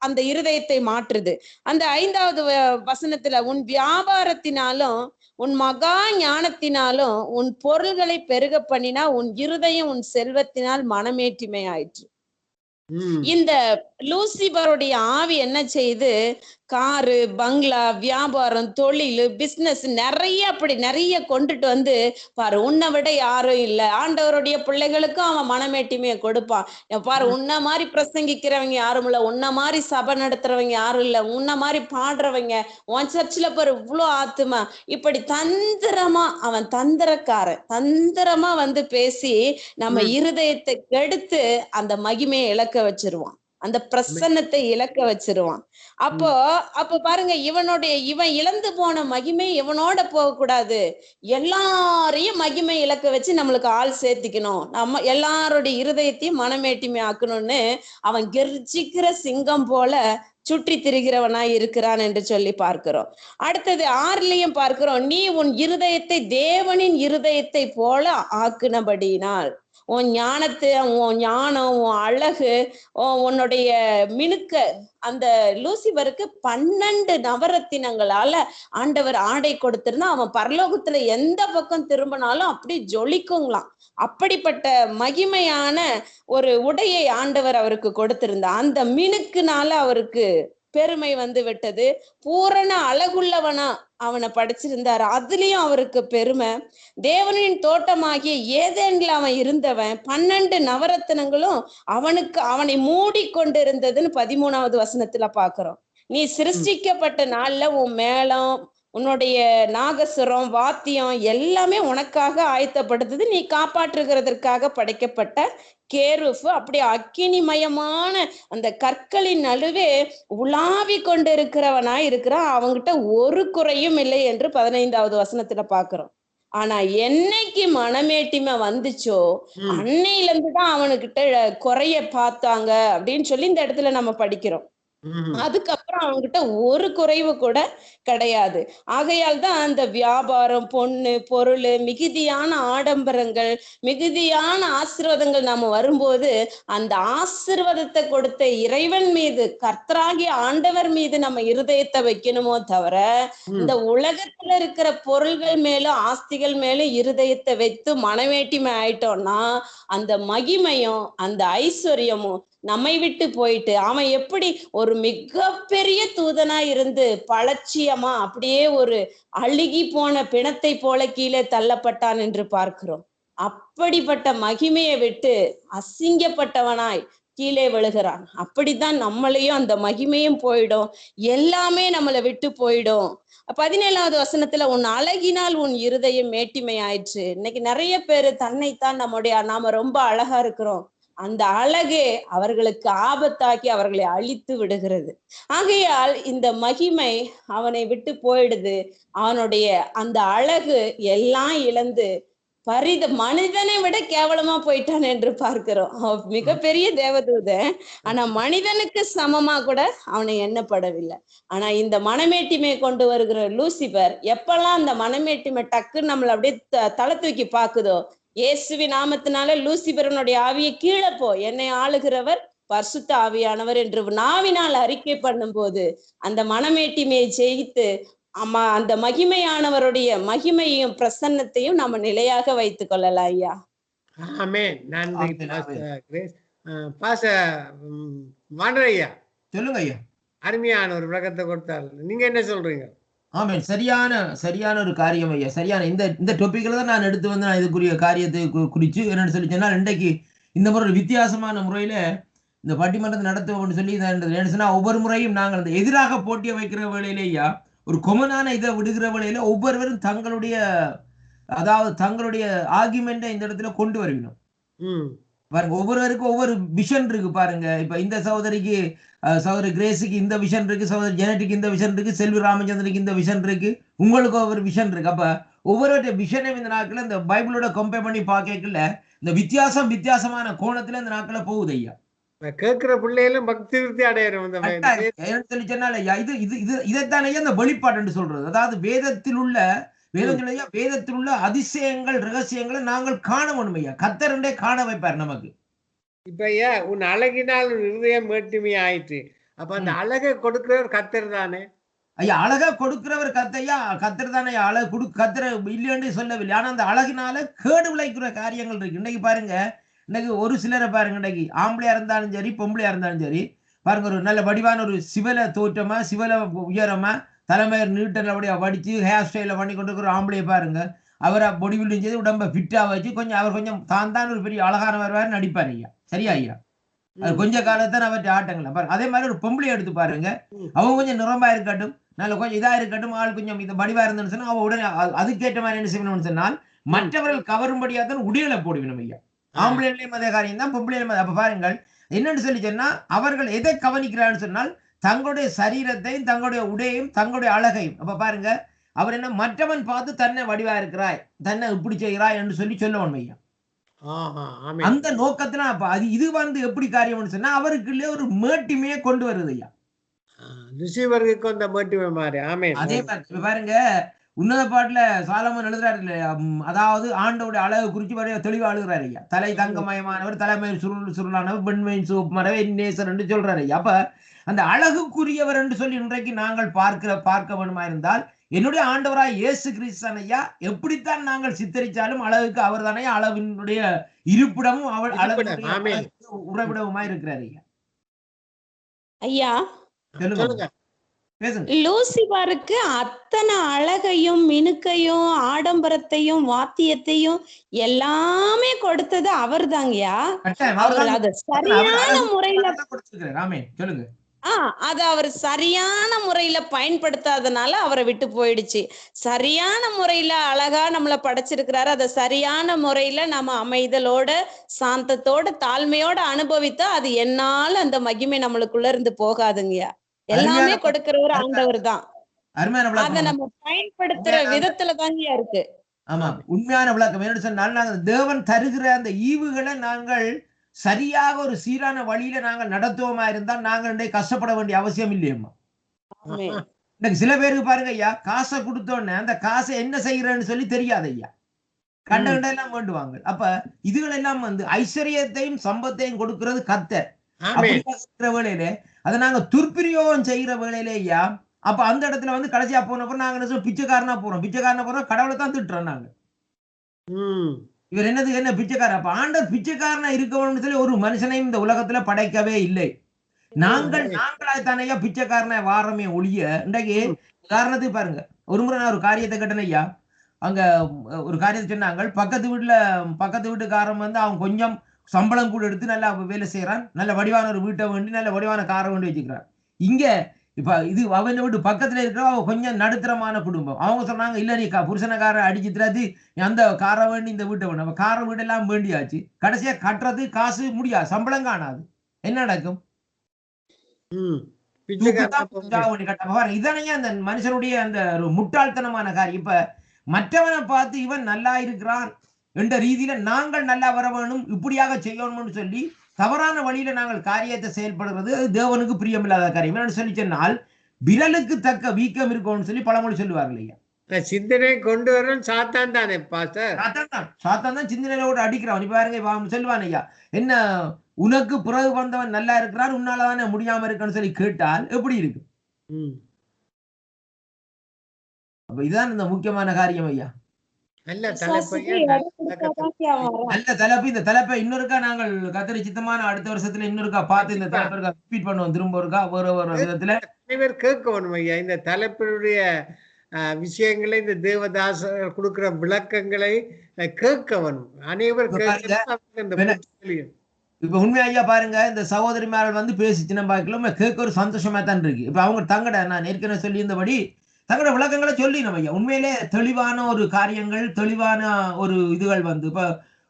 அந்த இருதயத்தை மாற்றுது. அந்த 5வது வசனத்துல, உன் வியாபாரத்தினாலும் உன் மகா ஞானத்தினாலும் உன் பொருள்களை பெருக பண்ணினா உன் இருதயம் உன் செல்வத்தினால் மனமேட்டிமை ஆயிற்று. இந்த லூசிபருடைய ஆவி என்ன செய்து, காரு, பங்களா, வியாபாரம், தொழில், பிசினஸ் நிறைய கொண்டுட்டு வந்து பாரு, உன்னை விட யாரும் இல்லை, ஆண்டவருடைய பிள்ளைகளுக்கும் அவன் மனமேட்டிமையை கொடுப்பான். பாரு, உன்ன மாதிரி பிரசங்கிக்கிறவங்க யாரும் இல்லை, உன்ன மாதிரி சபை நடத்துறவங்க யாரும் இல்லை, உன்ன மாதிரி பாடுறவங்க உன் சர்ச்சில் பாரு இவ்வளோ ஆத்துமா, இப்படி தந்திரமா அவன் தந்திரமா பேசி நம்ம இருதயத்தை கெடுத்து அந்த மகிமையை இழக்க வச்சிருவான். அந்த பிரசன்னத்தை இழக்க வச்சிருவான். அப்போ பாருங்க, இவன் இழந்து போன மகிமை இவனோட போக கூடாது, எல்லாரையும் மகிமை இழக்க வச்சு நம்மளுக்கு ஆள் சேர்த்திக்கணும், நம்ம எல்லாருடைய இருதயத்தையும் மனமேட்டிமை ஆக்கணும்னு அவன் கெர்ஜிக்கிற சிங்கம் போல சுற்றி திரிகிறவனாய் இருக்கிறான் என்று சொல்லி பார்க்கிறோம். அடுத்தது 6லயும் பார்க்கிறோம், நீ உன் இருதயத்தை தேவனின் இருதயத்தை போல ஆக்குனபடியினால், உன் ஞானத்தை, உன் ஞானம், உன் அழகு, உன்னுடைய மினுக்க, அந்த லூசிபருக்கு 12 நவரத்தினங்களால ஆண்டவர் ஆடை கொடுத்திருந்தா அவன் பரலோகத்துல எந்த பக்கம் திரும்பினாலும் அப்படி ஜொலிக்குங்களாம். அப்படிப்பட்ட மகிமையான ஒரு உடையை ஆண்டவர் அவருக்கு கொடுத்திருந்தார். அந்த மினுக்குனால அவருக்கு பெருமை வந்து விட்டது. பூரண அழகுள்ளவனா அவனை படைச்சிருந்தாரு, அதுலயும் அவருக்கு பெருமை. தேவனின் தோட்டமாகிய ஏதேன்ல அவன் இருந்தவன், 12 நவரத்தினங்களும் அவனை மூடி கொண்டு இருந்ததுன்னு 13வது வசனத்துல பாக்குறோம். நீ சிருஷ்டிக்கப்பட்ட நாள்ல உன் மேளம், உன்னுடைய நாகசுரம், வாத்தியம் எல்லாமே உனக்காக ஆயத்தப்படுத்துது. நீ காப்பாற்றுகிறதற்காக படைக்கப்பட்ட கேருஃபு அப்படி அக்கினிமயமான அந்த கற்களின் நடுவே உலாவி கொண்டு இருக்கிறவனாய் இருக்கிறான். அவங்கிட்ட ஒரு குறையும் இல்லை என்று 15வது வசனத்துல பாக்குறோம். ஆனா என்னைக்கு மனமேட்டிமை வந்துச்சோ அன்னையில இருந்துதான் அவனுக்கிட்ட குறைய பார்த்தாங்க அப்படின்னு சொல்லி இந்த இடத்துல நம்ம படிக்கிறோம். அதுக்கப்புறம் அவங்ககிட்ட ஒரு குறைவு கூட கிடையாது. ஆகையால் தான் அந்த வியாபாரம், பொண்ணு, பொருள், மிகுதியான ஆடம்பரங்கள், மிகுதியான ஆசீர்வாதங்கள் நாம வரும்போது அந்த ஆசீர்வாதத்தை கொடுத்த இறைவன் மீது, கர்த்தராகிய ஆண்டவர் மீது நம்ம இருதயத்தை வைக்கணுமோ தவிர இந்த உலகத்துல இருக்கிற பொருள்கள் மேலும் ஆஸ்திகள் மேலும் இருதயத்தை வைத்து மனவேட்டிமை ஆயிட்டோம்னா அந்த மகிமையும் அந்த ஐஸ்வர்யமும் நம்மை விட்டு போயிட்டு அவன் எப்படி ஒரு மிகப்பெரிய தூதனா இருந்து பலட்சியமா அப்படியே ஒரு அழுகி போன பிணத்தை போல கீழே தள்ளப்பட்டான் என்று பார்க்கிறோம். அப்படிப்பட்ட மகிமையை விட்டு அசிங்கப்பட்டவனாய் கீழே விழுகிறான். அப்படித்தான் நம்மளையும் அந்த மகிமையும் போயிடும், எல்லாமே நம்மளை விட்டு போயிடும். 17வது வசனத்துல உன் அழகினால் உன் இருதயம் மேட்டிமை ஆயிடுச்சு. இன்னைக்கு நிறைய பேரு தன்னைத்தான் நாம ரொம்ப அழகா இருக்கிறோம், அந்த அழகே அவர்களுக்கு ஆபத்தாக்கி அவர்களை அழித்து விடுகிறது. ஆகையால் இந்த மகிமை அவனை விட்டு போயிடுது. அவனுடைய அந்த அழகு எல்லாம் இழந்து மனிதனை விட கேவலமா போயிட்டான் என்று பார்க்கிறோம். மிகப்பெரிய தேவதூதன், ஆனா மனிதனுக்கு சமமா கூட அவனை எண்ணப்படவில்லை. ஆனா இந்த மனமேட்டிமையை கொண்டு வருகிற லூசிபர் எப்பெல்லாம் அந்த மனமேட்டிமை டக்குன்னு நம்மள அப்படியே தலை தூக்கி பாக்குதோ, இயேசுவின் நாமத்தினால லூசிபரனுடைய ஆவியை கீழே போ, என்னை ஆளுகிறவர் பரிசுத்த ஆவியானவர் என்று நாவினால் அறிக்கை பண்ணும் போது அந்த மனமேட்டிமையை ஜெயித்து அந்த மகிமையானவருடைய மகிமையும் பிரசன்னத்தையும் நம்ம நிலையாக வைத்துக் கொள்ளலாம். ஐயா, ஆமென். நன்றி கிரேஸ். ஐயா சொல்லுங்க ஐயா. அருமையான ஒரு விளக்கத்தை கொடுத்தாரு. நீங்க என்ன சொல்றீங்க? ஆமாம், சரியான ஒரு காரியம் ஐயா. சரியான இந்த டாபிக்ல தான் நான் எடுத்து வந்து நான் இதுக்குரிய காரியத்தை குறிச்சு என்னன்னு சொல்லி சொன்னால், இன்றைக்கு இந்த முறை ஒரு வித்தியாசமான முறையில இந்த பட்டிமன்றத்தை நடத்துவோம்னு சொல்லி சொன்னா, ஒவ்வொரு முறையும் நாங்கள் அந்த எதிராக போட்டியை வைக்கிற வேளையிலே ஐயா, ஒரு கொமனான இதை விடுகிற வேளையில ஒவ்வொருவரும் தங்களுடைய ஆர்குமெண்ட்டை இந்த இடத்துல கொண்டு வருவினோம். பாருங்க, ஒவ்வொருவருக்கும் ஒவ்வொரு விஷன் இருக்கு. பாருங்க, இப்ப இந்த சகோதரிக்கு சகோதரி கிரேஸுக்கு இந்த விஷன் இருக்கு, சகோதரி ஜெனட்டுக்கு இந்த விஷன் இருக்கு, செல்வி ராமச்சந்திரனுக்கு இந்த விஷன் இருக்கு, உங்களுக்கு ஒவ்வொரு விஷன் இருக்கு. அப்ப ஒவ்வொருவருடைய விஷனையும் இந்த நாட்கள் இந்த பைபிளோட கம்பேர் பண்ணி பார்க்கல இந்த வித்தியாசமான கோணத்துல இந்த நாட்கள போகுது ஐயா. கேட்கிற பிள்ளைகளும் பக்தி விருத்தி அடையிறோம். சொல்லி சொன்னால இதைத்தானே இந்த வெளிப்பாடு சொல்றது. அதாவது வேதத்தில் உள்ள அதிசயங்கள், ரகசியங்களை நாங்கள் காண வேணும் ஐயா. கர்த்தரே காண வைப்பார் நமக்கு. இப்ப ஐயா, உன் அழகினால் இருதயம் மேட்டுமை ஆயிற்று. அப்ப அந்த அழகை கொடுக்கிறவர் கர்த்தர் தானே ஐயா. அழகா கொடுக்கிறவர் கர்த்தையா, கர்த்தர் தானே. அழகு கர்த்தர் இல்லைன்னு சொல்லவில்லை. ஆனா அந்த அழகினால கேடு விளைக்கிற காரியங்கள் இருக்கு. இன்னைக்கு பாருங்க, இன்னைக்கு ஒரு சிலரை பாருங்க, இன்னைக்கு ஆம்பளையா இருந்தாலும் சரி பொம்பளையா இருந்தாலும் சரி பாருங்க, ஒரு நல்ல வடிவான ஒரு சிவல தோற்றமா, சிவல உயரமா, தலைமையர் நீட்டல் அப்படியே வடிச்சு ஹேர் ஸ்டைல பண்ணி கொண்டு இருக்கிற ஆம்பளையை பாருங்க, அவரை பொடி பில்டிங் செய்து உடம்ப ஃபிட்டா வச்சு அவர் கொஞ்சம் தான் ஒரு பெரிய அழகான வருவார் நடிப்பார் ஐயா. சரியா ஐயா? அது கொஞ்ச காலத்தான் அவற்றை ஆட்டங்கள் பாருங்க. அதே மாதிரி ஒரு பொம்பளையை எடுத்து பாருங்க, அவங்க கொஞ்சம் நிறமா இருக்கட்டும், நல்ல கொஞ்சம் இதா இருக்கட்டும், ஆள் கொஞ்சம் இந்த வடிவா இருந்தேன்னு சொன்னா அவ உடனே அதுக்கேற்ற மாதிரி என்ன செய்யணும்னு சொன்னால் மற்றவர்கள் கவரும்படியா தான் உடைகளை போடுவேன் ஐயா. ஆம்பளைலையும் அதே காரியம் தான், பொம்பளையிலும். அப்ப பாருங்கள், என்னன்னு சொல்லி சொன்னா அவர்கள் எதை கவனிக்கிறான்னு சொன்னால் தங்களுடைய சரீரத்தையும் தங்களுடைய உடையையும் தங்களுடைய அழகையும். அப்ப பாருங்க, அவர் என்ன மற்றவன் பார்த்து தன்னை வடிவா இருக்கிறாய், தன்னை இப்படி செய்கிறாய் என்று சொல்லி சொல்லுவோம் ஐயா. அந்த நோக்கத்துல அப்ப அது இது வந்து எப்படி காரியம்னு சொன்னா அவருக்குள்ளே ஒரு மேட்டிமையை கொண்டு வருது ஐயா. அதே மாதிரி பாருங்க, உன்னத பாட்டுல சாலமன் எழுதுறாரு இல்லையா, அதாவது ஆண்டோட அழகு குறிச்சு வரைய தெளிவா அழுகிறாரு ஐயா. தலை தங்கமயமானவர், தலைமையில் சுருளானவர், பெண்மையின் சிவப்பு மரவே நேசர் என்று சொல்றாரு ஐயா. அப்ப அந்த அழகுக்குரியவர் என்று சொல்லி இன்றைக்கு நாங்கள் பார்க்க வேண்டுமா இருந்தால் என்னுடைய ஆண்டவராய் இயேசு கிறிஸ்து ஐயா எப்படித்தான் நாங்கள் சித்தரிச்சாலும் அழகுக்கு அவர் தானே அளவினுடைய இருப்பிடமும் அவர் உறவிடவுமாய் இருக்கிறார் ஐயா. ஐயா சொல்லுங்க. லூசிபருக்கு அத்தனை அழகையும் மினுக்கையும் ஆடம்பரத்தையும் வாத்தியத்தையும் எல்லாமே கொடுத்தது அவர் தாங்கயா. அது சரியான முறையில சொல்லுங்க. அது அவர் சரியான முறையில பயன்படுத்தாதனால அவரை விட்டு போயிடுச்சு. சரியான முறையில அழகா நம்மள படைச்சிருக்கிறாரு. அதை சரியான முறையில நம்ம அமைதலோட சாந்தத்தோட தாழ்மையோட அனுபவித்தா அது என்னால அந்த மகிமை நம்மளுக்குள்ள இருந்து போகாதுங்கய்யா. எல்லாமே கொடுக்கிற ஒரு ஆண்டவர் தான். அத நம்ம பயன்படுத்துற விதத்துல தாங்க இருக்கு. ஆமா, உண்மையான விளக்கம் என்ன சொன்னால் நாங்கள் தேவன் தருகிற அந்த ஈவுகளை நாங்கள் சரியாக ஒரு சீரான வழியில நாங்கள் நடத்துவோமா இருந்தால் நாங்கள் கஷ்டப்பட வேண்டிய அவசியம் இல்லையம்மா. சில பேருக்கு பாருங்க ஐயா, காசை கொடுத்தோன்னே அந்த காசை என்ன செய்யறேன்னு சொல்லி தெரியாது ஐயா, கண்ட எல்லாம் வேண்டுவாங்க. அப்ப இதுகள் எல்லாம் வந்து ஐஸ்வர்யத்தையும் சம்பத்தையும் கொடுக்கிறது கர்த்தர். வேலையில அதை நாங்க துர்பிரயோகம் செய்யற வேலையில ஐயா, அப்ப அந்த இடத்துல வந்து கடைசியா போனப்ப நாங்க என்ன சொல்ல பிச்சைக்காரனா போறோம் கடவுளை தான் திட்டுறோம் நாங்க. இவர் என்ன பிச்சைக்காரன்? அப்ப ஆண்டவர் பிச்சைக்காரனா இருக்கணும்னு சொல்லி ஒரு மனுஷனையும் இந்த உலகத்துல படைக்கவே இல்லை. நாங்களாய்த்தானையா பிச்சைக்காரனை வாரமே ஒழிய. இன்றைக்கு உதாரணத்துக்கு பாருங்க, ஒரு முறை நான் ஒரு காரியத்தை கேட்டேன் ஐயா. அங்க ஒரு காரியத்தை சொன்னாங்க, பக்கத்து வீட்டுக்காரன் வந்து அவன் கொஞ்சம் சம்பளம் கூட எடுத்து நல்லா வேலை செய்யறான், நல்ல வடிவான ஒரு வீட்டை வேண்டி நல்ல வடிவான காரை வேண்டி வச்சுக்கிறான். இங்க இப்ப இது அவன் வீட்டு பக்கத்துல இருக்கிற கொஞ்சம் நடுத்தரமான குடும்பம். அவங்க சொன்னாங்க, இல்ல நீ புருஷனக்கார அடிச்சுறாது, அந்த காரை வேண்டி இந்த வீட்டை வேணும். காரை வீடெல்லாம் வேண்டியாச்சு, கடைசியா கட்டுறது காசு முடியாது, சம்பளம் காணாது. என்ன நடக்கும்? இதானையா அந்த மனுஷனுடைய அந்த ஒரு முட்டாள்தனமான காரியம். இப்ப மற்றவனை பார்த்து இவன் நல்லா இருக்கிறான் என்ற ரீதியில நாங்கள் நல்லா வர வேணும், இப்படியாக செய்யணும்னு சொல்லி தவறான வழியில நாங்கள் காரியத்தை செயல்படுறது தேவனுக்கு பிரியமில்லாத காரியம். என்னன்னு சொல்லி சொன்னால் விரலுக்கு தக்க வீக்கம் இருக்கும்னு சொல்லி பழமொழி சொல்லுவார்கள் ஐயா. சிந்தனை கொண்டு வரும் சாத்தான் தானே, சாத்தான் தான் சிந்தனையோட அடிக்கிறான். இப்ப பாருங்க சொல்லுவான் ஐயா, என்ன உனக்கு பிறகு வந்தவன் நல்லா இருக்கிறான், உன்னாலதானே முடியாம இருக்குன்னு சொல்லி கேட்டால் எப்படி இருக்கு? அப்ப இதுதான் இந்த முக்கியமான காரியம் ஐயா. நல்ல தலைப்பு. இந்த தலைப்பை இன்னொருக்கா நாங்கள் கத்தரி சித்தமான அடுத்த வருஷத்துல இன்னொருக்கா பார்த்து இந்த தலைப்பை ரிப்பீட் பண்ணுவோம், திரும்ப ஒருக்கா வேற விதத்துல அனைவர் கேட்கணும் ஐயா. இந்த தலைப்பினுடைய விஷயங்களை, இந்த தேவதாசர் கொடுக்கிற விளக்கங்களை கேட்கணும் அனைவர். இப்ப உண்மையா ஐயா பாருங்க, இந்த சகோதரிமார்கள் வந்து பேசிச்சு நம்ம கேட்க ஒரு சந்தோஷமா தான் இருக்கு. இப்ப அவங்க தங்கட நான் ஏற்கனவே சொல்லி இருந்தபடி தங்களோட விளக்கங்களை சொல்லி நம்ம ஐயா உண்மையிலே தெளிவான ஒரு காரியங்கள், தெளிவான ஒரு இதுகள் வந்து இப்ப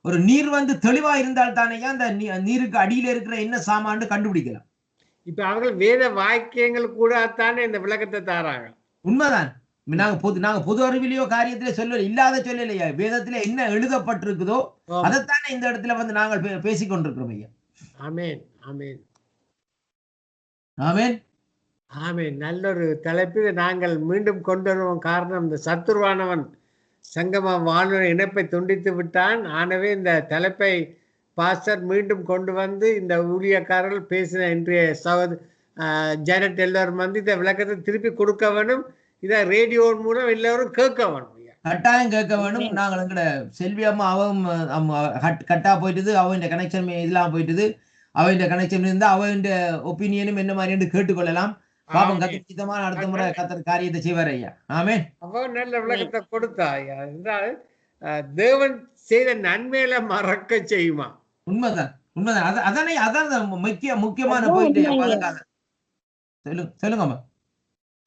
ஒரு நீர் வந்து தெளிவா இருந்தால் தானேயா அந்த நீருக்கு அடியில இருக்கிற என்ன சாமான்னு கண்டுபிடிக்கலாம். இப்ப அவர்கள் வேத வாக்கியங்கள் கூட தானே இந்த விளக்கத்தை தாராங்க. உண்மைதான். நாங்க பொது அறிவிலையோ காரியத்திலே சொல்ல இல்லாத சொல்லலையா, வேதத்துல என்ன எழுதப்பட்டிருக்குதோ அதைத்தானே இந்த இடத்துல வந்து நாங்கள் பேசிக்கொண்டிருக்கிறோம் ஐயா. ஆமேன் ஆமேன் ஆமேன் ஆமேன். நல்லொரு தலைப்பு நாங்கள் மீண்டும் கொண்டு வருவோம். காரணம், இந்த சத்துருவானவன் சங்கம வானொலி இணைப்பை துண்டித்து விட்டான். ஆனவே இந்த தலைப்பை பாஸ்டர் மீண்டும் கொண்டு வந்து இந்த ஊழியக்காரர்கள் பேசின இன்றைய ஜானட் எல்லாரும் வந்து இந்த விளக்கத்தை திருப்பி கொடுக்க வேணும். இதை ரேடியோ மூலம் எல்லாரும் கேட்க வேணும், கட்டாயம் கேட்க வேணும். நாங்கள் எங்கட செல்வி அம்மா அவன் கட்டா போயிட்டுது, அவன் கனெக்ஷன் இதெல்லாம் போயிட்டுது, அவன் கனெக்ஷன் இருந்தா அவன் ஒப்பீனியனும் என்ன மாதிரி கேட்டுக்கொள்ளலாம். பாபம் கத்திரித்தமான அடுத்த முறை கத்தர் காரியத்தை செய்வார் ஐயா. ஆமே, அவன் நல்ல விளக்கத்தை கொடுத்தா ஐயா. என்றால் தேவன் செய்த நன்மையில மறக்க செய்யுமா? உண்மைதான் உண்மைதான். அதான் முக்கியமான பாயிண்ட். சொல்லுங்கம்மா.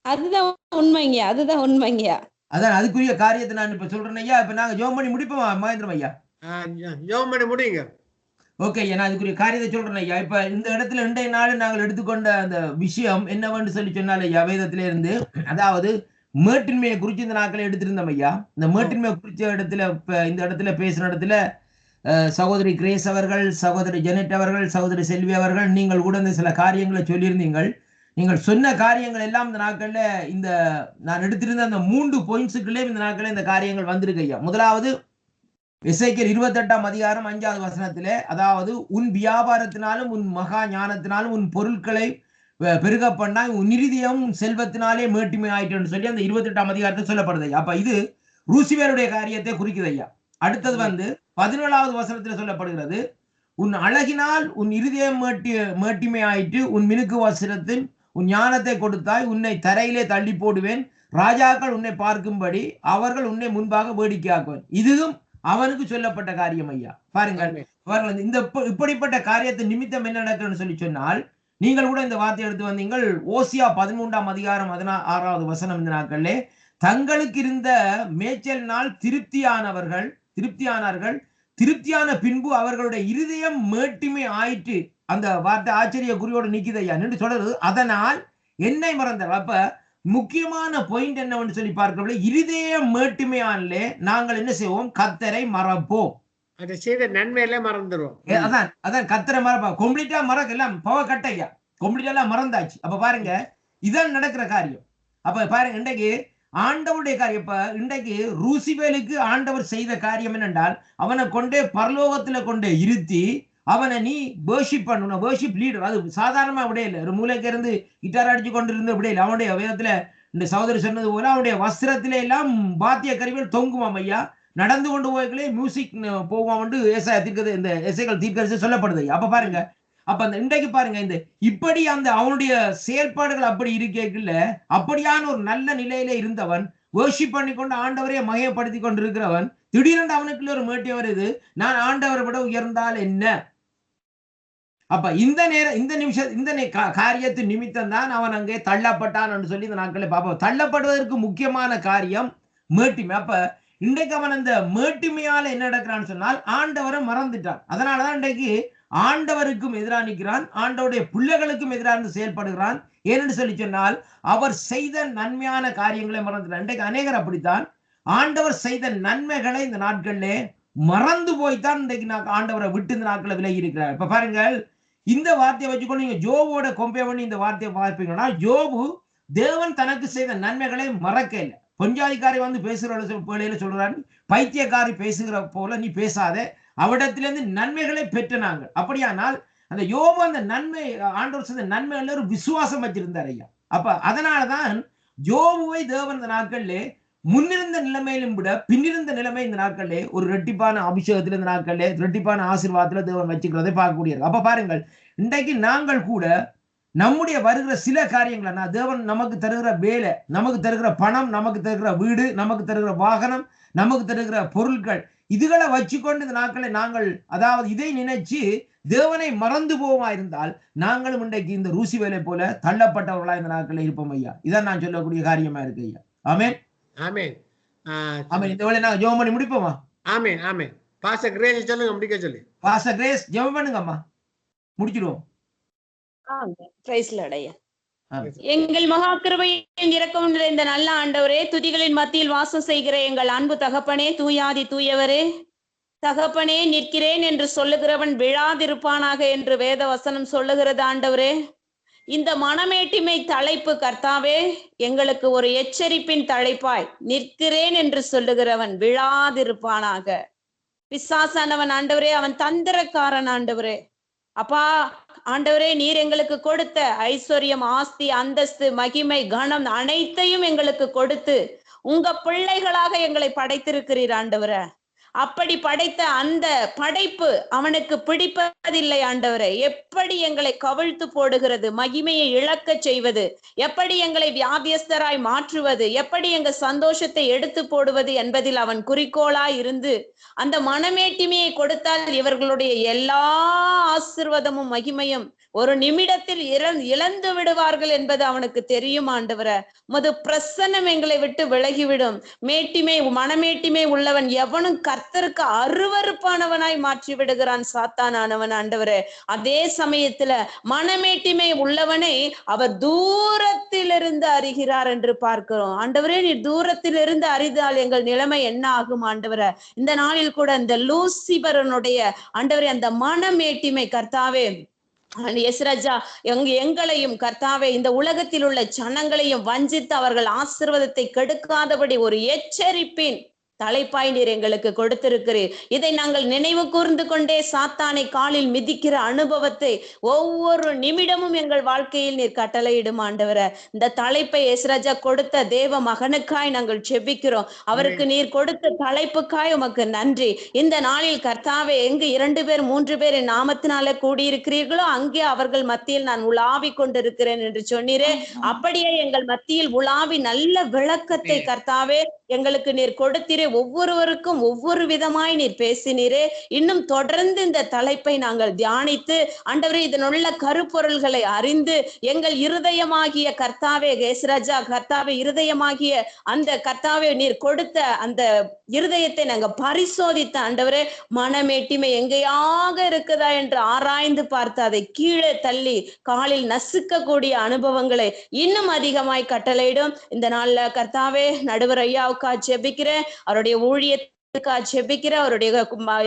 அதுதான் உண்மைங்க, அதுதான் உண்மைங்க. அதான் அதுக்குரிய காரியத்தை நான் இப்ப சொல்றேன் ஐயா. இப்ப நாங்க ஜோம் பண்ணி முடிப்போமா மகேந்திரம் ஐயா? ஜோம் பண்ணி முடியுங்க. ஓகே, நான் அதுக்குரிய காரியத்தை சொல்றேன் ஐயா. இப்ப இந்த இடத்துல இன்றைய நாள் நாங்கள் எடுத்துக்கொண்ட அந்த விஷயம் என்னவென்று சொன்னால் ஐயா, வேதத்தில இருந்து அதாவது மேட்டின்மையை குறித்து இந்த நாட்களை எடுத்திருந்தோம் ஐயா. இந்த மேட்டின்மையை குறிச்ச இடத்துல இந்த இடத்துல பேசுற இடத்துல சகோதரி கிரேஸ் அவர்கள், சகோதரி ஜெனட் அவர்கள், சகோதரி செல்வி அவர்கள், நீங்கள் கூட இந்த சில காரியங்களை சொல்லியிருந்தீங்கள். நீங்கள் சொன்ன காரியங்கள் எல்லாம் இந்த நாட்கள்ல இந்த நான் எடுத்திருந்த அந்த 3 பாயிண்ட்ஸுக்குள்ளே இந்த நாட்களே இந்த காரியங்கள் வந்திருக்கு ஐயா. முதலாவது எசேக்கியேல் 28ஆம் அதிகாரம் 5வது வசனத்திலே, அதாவது உன் வியாபாரத்தினாலும் உன் மகா ஞானத்தினாலும் உன் பொருட்களை பெருக பண்ணாய், உன் இருதயம் செல்வத்தினாலே மேட்டிமை ஆயிட்டு சொல்லி அந்த 28ஆம் அதிகாரத்தில் சொல்லப்படுது. அப்ப இது ரூசிவேலுடைய காரியத்தை குறிக்குது ஐயா. அடுத்தது 17வது வசனத்தில் சொல்லப்படுகிறது, உன் அழகினால் உன் இருதயம் மேட்டிமை ஆயிட்டு, உன் மினுக்கு வஸ்திரத்தின் உன் ஞானத்தை கொடுத்தாய், உன்னை தரையிலே தள்ளி போடுவேன், ராஜாக்கள் உன்னை பார்க்கும்படி அவர்கள் உன்னை முன்பாக வேடிக்கையாக்குவேன். இதுவும் அவனுக்கு சொல்லப்பட்ட காரியம் ஐயா. பாருங்கள், அவர்கள் இந்த இப்படிப்பட்ட காரியத்தை நிமித்தம் என்ன நடக்குன்னு சொல்லி சொன்னால், நீங்கள் கூட இந்த வார்த்தை எடுத்து வந்தீங்கள். ஓசியா 13ஆம் அதிகாரம் 16வது வசனம், இந்த நாட்களிலே தங்களுக்கு இருந்த மேய்ச்சலினால் திருப்தியான பின்பு அவர்களுடைய இருதயம் மேட்டிமை ஆயிற்று. அந்த வார்த்தை ஆச்சரிய குறியோடு நிக்குது ஐயா என்று சொல்றது. அதனால் என்னை மறந்தார். அப்ப முக்கியமான பாயிண்ட் என்னவென்று சொல்லி பார்க்கவில்லை, இருதயம் மேட்டிமையானே நாங்கள் என்ன செய்வோம், கர்த்தரை மறப்போம். அதை செய்த நன்மையில மறந்துடும். அதான் கர்த்தரை மறப்போம். கம்ப்ளீட்டா மறக்கலாம், பவ கட்டையா கம்ப்ளீட்டா எல்லாம் மறந்தாச்சு. அப்ப பாருங்க, இதான் நடக்கிற காரியம். அப்ப பாருங்க, இன்றைக்கு ஆண்டவருடைய காரியம். இப்ப இன்றைக்கு ரூசிவேலுக்கு ஆண்டவர் செய்த காரியம் என்னென்றால், அவனை கொண்டே பரலோகத்துல கொண்டே இருத்தி அவனை நீ வேர்ஷிப் பண்ணணும், வேர்ஷிப் லீடர். அது சாதாரணமா விட இல்லை, ஒரு மூளைக்கு இருந்து கிட்டார் அடிச்சு கொண்டு இருந்த விட இல்லை. அவனுடைய வேதத்துல இந்த சகோதரி சொன்னது போல அவனுடைய வஸ்திரத்திலே எல்லாம் பாத்திய கருவிகள் தொங்குவாம் ஐயா. நடந்து கொண்டு போய்களே மியூசிக் போவான் இந்த எசேக்கியேல் தீர்க்கதரிசி சொல்லப்படுது. அப்ப பாருங்க, அப்ப அந்த இன்றைக்கு பாருங்க, இந்த இப்படி அந்த அவனுடைய செயல்பாடுகள் அப்படி இருக்கேக்குள்ள, அப்படியான ஒரு நல்ல நிலையில இருந்தவன், வர்ஷிப் பண்ணி கொண்டு ஆண்டவரையே மகிமைப்படுத்தி கொண்டு இருக்கிறவன், திடீரென்று அவனுக்குள்ள ஒரு மேட்டிய வருது, நான் ஆண்டவரை விட உயர்ந்தால் என்ன? அப்ப இந்த நிமிஷம் இந்த காரியத்து நிமித்தம் தான் அவன் அங்கே தள்ளப்பட்டான் என்று சொல்லி இந்த நாட்களை பார்ப்போம். தள்ளப்படுவதற்கு முக்கியமான காரியம் மேட்டிமை. அப்ப இன்றைக்கு அவன் அந்த மேட்டிமையால என்ன நடக்கிறான்னு சொன்னால், ஆண்டவரை மறந்துட்டான். அதனாலதான் இன்றைக்கு ஆண்டவருக்கும் எதிராக நிற்கிறான், ஆண்டவருடைய பிள்ளைகளுக்கும் எதிராக செயல்படுகிறான். ஏனென்று சொல்லி சொன்னால், அவர் செய்த நன்மையான காரியங்களை மறந்துட்டான். இன்றைக்கு அநேகர் அப்படித்தான், ஆண்டவர் செய்த நன்மைகளை இந்த நாட்களிலே மறந்து போய்த்தான் இன்றைக்கு ஆண்டவரை விட்டு இந்த நாட்களை விலகி இருக்கிறார். இப்ப பாருங்கள், இந்த வார்த்தையை வச்சுக்கொண்டு நீங்க ஜோபோட கம்பேர் பண்ணி இந்த வார்த்தையை பார்ப்பீங்கன்னா, ஜோபு தேவன் தனக்கு செய்த நன்மைகளை மறக்க இல்லை. பொஞ்சாதிக்காரி வந்து பேசுகிற வேளையில சொல்றாரு, பைத்தியக்காரி பேசுகிற போல நீ பேசாத, அவரிடத்திலிருந்து நன்மைகளை பெற்ற நாங்கள். அப்படியானால் அந்த யோபு அந்த நன்மை, ஆண்டவர் செய்த நன்மைகள் ஒரு விசுவாசம் வச்சிருந்தார் ஐயா. அப்ப அதனாலதான் யோபுவை தேவன் இந்த நாட்களிலே முன்னிருந்த நிலைமையிலும் விட பின்னிருந்த நிலைமை இந்த நாட்களிலே ஒரு ரெட்டிப்பான அபிஷேகத்தில் இந்த நாட்களிலே ரெட்டிப்பான ஆசீர்வாதத்துல தேவன் வச்சுக்கிறதை பார்க்கக்கூடியது. அப்ப பாருங்கள், இன்றைக்கு நாங்கள் கூட நம்முடைய வருகிற சில காரியங்களை, தேவன் நமக்கு தருகிற வேலை, நமக்கு தருகிற பணம், நமக்கு தருகிற வீடு, நமக்கு தருகிற வாகனம், நமக்கு தருகிற பொருட்கள், இதுகளை வச்சுக்கொண்டு இந்த நாட்களை நாங்கள் அதாவது இதை நினைச்சு தேவனை மறந்து போவா இருந்தால் நாங்களும் இன்றைக்கு இந்த ரூசி வேலை போல தள்ளப்பட்டவர்களா இந்த நாட்களில் இருப்போம் ஐயா. இதான் நான் சொல்லக்கூடிய காரியமா இருக்கு ஐயா. ஆமென் ஆமென் ஆமென். இந்த வேலை நாங்க ஜெபம் பண்ணி முடிப்போமா? ஆமென் ஆமென். பாஸ்டர் கிரேஸ் சொல்லுங்க, முடிக்க சொல்லி. பாஸ்டர் கிரேஸ் ஜெபம் பண்ணுங்கம்மா, முடிச்சிடுவோம். எங்கள் மகா கிருபையின் இரக்கம் நிறைந்த நல்ல ஆண்டவரே, துதிகளின் மத்தியில் வாசம் செய்கிற எங்கள் அன்பு தகப்பனே, தூயாதி தூயவரே, தகப்பனே நிற்கிறேன் என்று சொல்லுகிறவன் விழாதிருப்பானாக என்று வேத வசனம் சொல்லுகிறது. ஆண்டவரே, இந்த மனமேட்டிமை தலைப்பு கர்த்தாவே எங்களுக்கு ஒரு எச்சரிப்பின் தலைப்பாய், நிற்கிறேன் என்று சொல்லுகிறவன் விழாதிருப்பானாக. பிசாசானவன் ஆண்டவரே, அவன் தந்திரக்காரன் ஆண்டவரே. அப்பா ஆண்டவரே, நீர் எங்களுக்கு கொடுத்த ஐஸ்வர்யம், ஆஸ்தி, அந்தஸ்து, மகிமை, கனம் அனைத்தையும் எங்களுக்கு கொடுத்து உங்க பிள்ளைகளாக எங்களை படைத்திருக்கிறீர் ஆண்டவரே. அப்படி படைத்த அந்த படைப்பு அவனுக்கு பிடிப்பதில்லை ஆண்டவரே. எப்படி எங்களை கவிழ்த்து போடுகிறது, மகிமையை இழக்க செய்வது, எப்படி எங்களை வியாதியஸ்தராய் மாற்றுவது, எப்படி எங்க சந்தோஷத்தை எடுத்து போடுவது என்பதில் அவன் குறிக்கோளாய் இருந்து அந்த மனமேட்டிமையை கொடுத்தால் இவர்களுடைய எல்லா ஆசீர்வாதமும் மகிமையும் ஒரு நிமிடத்தில் இழந்து விடுவார்கள் என்பது அவனுக்கு தெரியும் ஆண்டவரே. உமது பிரசன்னம் எங்களை விட்டு விலகிவிடும். மனமேட்டிமை உள்ளவன் எவனும் கர்த்தருக்கு அருவருப்பானவனாய் மாற்றி விடுகிறான் சாத்தானானவன் ஆண்டவரே. அதே சமயத்துல மனமேட்டிமை உள்ளவனை அவர் தூரத்திலிருந்து அறிகிறார் என்று பார்க்கிறோம். ஆண்டவரே, நீ தூரத்திலிருந்து அறிந்தால் எங்கள் நிலைமை என்ன ஆகும் ஆண்டவரே? இந்த நாளில் கூட இந்த லூசிபரனுடைய ஆண்டவரே அந்த மனமேட்டிமை கர்த்தாவே எஸ்ராஜா எங்களையும் கர்த்தாவே இந்த உலகத்தில் உள்ள ஜனங்களையும் வஞ்சித்து அவர்கள் ஆசீர்வாதத்தை கெடுக்காதபடி ஒரு எச்சரிப்பின் தலைப்பாய் நீர் எங்களுக்கு கொடுத்திருக்கிறீர். இதை நாங்கள் நினைவு கூர்ந்து கொண்டே சாத்தானை காலில் மிதிக்கிற அனுபவத்தை ஒவ்வொரு நிமிடமும் எங்கள் வாழ்க்கையில் நீர் கட்டளையிடும் ஆண்டவரே. இந்த தலைப்பை எஸ்ராஜா கொடுத்த தேவ மகனுக்காய் நாங்கள் செபிக்கிறோம். அவருக்கு நீர் கொடுத்த தலைப்புக்காய் உமக்கு நன்றி. இந்த நாளில் கர்த்தாவே எங்கு 2 பேர் 3 பேர் என் நாமத்தினால கூடியிருக்கிறீர்களோ அங்கே அவர்கள் மத்தியில் நான் உலாவி கொண்டிருக்கிறேன் என்று சொன்னீரே. அப்படியே எங்கள் மத்தியில் உலாவி நல்ல விளக்கத்தை கர்த்தாவே எங்களுக்கு நீர் கொடுத்தீரே. ஒவ்வொருவருக்கும் ஒவ்வொரு விதமாய் நீர் பேசினீரே. இன்னும் தொடர்ந்து இந்த தலைப்பை நாங்கள் தியானித்து ஆண்டவரே இதனுள்ள கருப்பொருள்களை அறிந்து எங்கள் இருதயமாகிய கர்த்தாவே கேசராஜா கர்த்தாவே இருதயமாகிய அந்த கர்த்தாவே நீர் கொடுத்த அந்த இருதயத்தை நாங்க பரிசோதித்த ஆண்டவரே மனமேட்டிமை எங்கேயாக இருக்குதா என்று ஆராய்ந்து பார்த்து அதை கீழே தள்ளி காலில் நசுக்கக்கூடிய அனுபவங்களை இன்னும் அதிகமாய் கட்டளையிடும். இந்த நாள்ல கர்த்தாவே நடுவர் ஐயாவுக்கா ஜெபிக்கிறேன். அவருடைய ஊழியத்துக்கா ஜெபிக்கிற, அவருடைய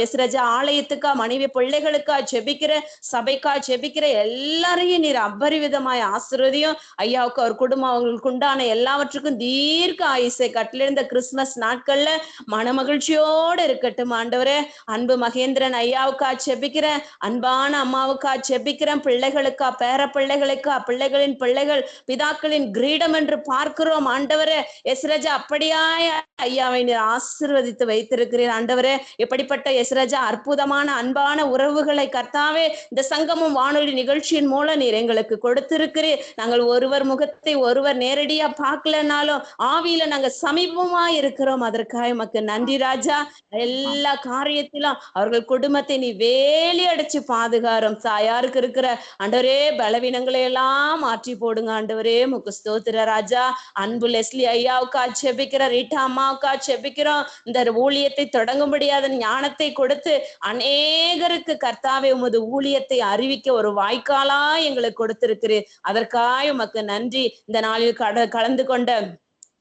எஸ்ராஜா ஆலயத்துக்கா மனைவி பிள்ளைகளுக்கா ஜெபிக்கிற, சபைக்கா ஜெபிக்கிற எல்லாரையும் நீர் அபரிவிதமாய் ஆசீர்வதியும். ஐயாவுக்கு அவர் குடும்பம் அவங்களுக்கு உண்டான எல்லாவற்றுக்கும் தீர்க்க ஆயுசை கட்டளிருந்த கிறிஸ்துமஸ் நாட்கள்ல மனமகிழ்ச்சியோடு இருக்கட்டும் ஆண்டவரே. அன்பு மகேந்திரன் ஐயாவுக்கா ஜெபிக்கிறேன். அன்பான அம்மாவுக்கா ஜெபிக்கிறேன். பிள்ளைகளுக்கா பேர பிள்ளைகளுக்கா பிள்ளைகளின் பிள்ளைகள் பிதாக்களின் கிரீடம் என்று பார்க்கிறோம் ஆண்டவரே. எஸ்ராஜா அப்படியாய் ஐயாவை நீர் ஆசீர்வதித்து வைத்திருக்கிறீர் ஆண்டவரே. எப்படிப்பட்ட எஸ்ராஜா அற்புதமான அன்பான உறவுகளை கர்த்தாவே இந்த சங்கமம் வானொலி நிகழ்ச்சியின் மூலம் நீர் எங்களுக்கு கொடுத்திருக்கிறீர். நாங்கள் ஒருவர் முகத்தை ஒருவர் நேரடியா பார்க்கலனாலும் ஆவியில நாங்க சமீபமா இருக்கிறோம். அதற்காக உமக்கு நன்றி ராஜா. எல்லா காரியத்திலும் அவர்கள் குடும்பத்தை நீ வேலி அடைச்சு பாதுகாரும். தாயாருக்கு இருக்கிற ஆண்டவரே பலவீனங்களை எல்லாம் மாற்றி போடுங்க ஆண்டவரே. உமக்கு ஸ்தோத்திர ராஜா. அன்பு லெஸ்லி ஐயாவுக்கா ஜெபிக்கிற, ரீட்டா அம்மாவுக்கா ஜெபிக்கிறோம். இந்த ஊழியத்தை தொடங்க முடியாத ஞானத்தை கொடுத்து அநேகருக்கு கர்த்தாவே உமது ஊழியத்தை அறிவிக்க ஒரு வாய்க்காலா எங்களுக்கு கொடுத்திருக்கிறீர். அதற்காக உமக்கு நன்றி. இந்த நாளில் கலந்து கொண்ட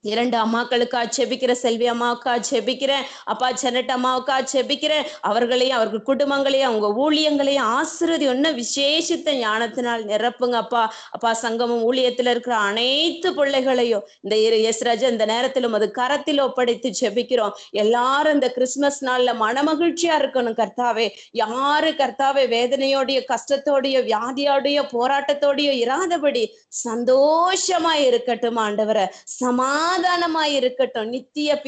2 அம்மாக்களுக்கா ஜெபிக்கிற, செல்வி அம்மாவுக்கா ஜெபிக்கிறேன். அப்பா ஜெனட் அம்மாவுக்கா ஜெபிக்கிறேன். அவர்களையும் அவர்கள் குடும்பங்களையும் அவங்க ஊழியங்களையும் ஆசீர்வதி ஒன்னும் விசேஷித்த ஞானத்தினால் நிரப்புங்க அப்பா. அப்பா சங்கமம் ஊழியத்துல இருக்கிற அனைத்து பிள்ளைகளையும் இந்த எஸ்ராஜா இந்த நேரத்திலும் அது கரத்தில் ஒப்படைத்து ஜெபிக்கிறோம். எல்லாரும் இந்த கிறிஸ்துமஸ் நாள்ல மனமகிழ்ச்சியா இருக்கணும் கர்த்தாவே. யாரு கர்த்தாவே வேதனையோடைய கஷ்டத்தோடைய வியாதியோடைய போராட்டத்தோடைய இராதபடி சந்தோஷமா இருக்கட்டும் ஆண்டவரை. சமாதானமாய் இருக்கட்டும். நித்திய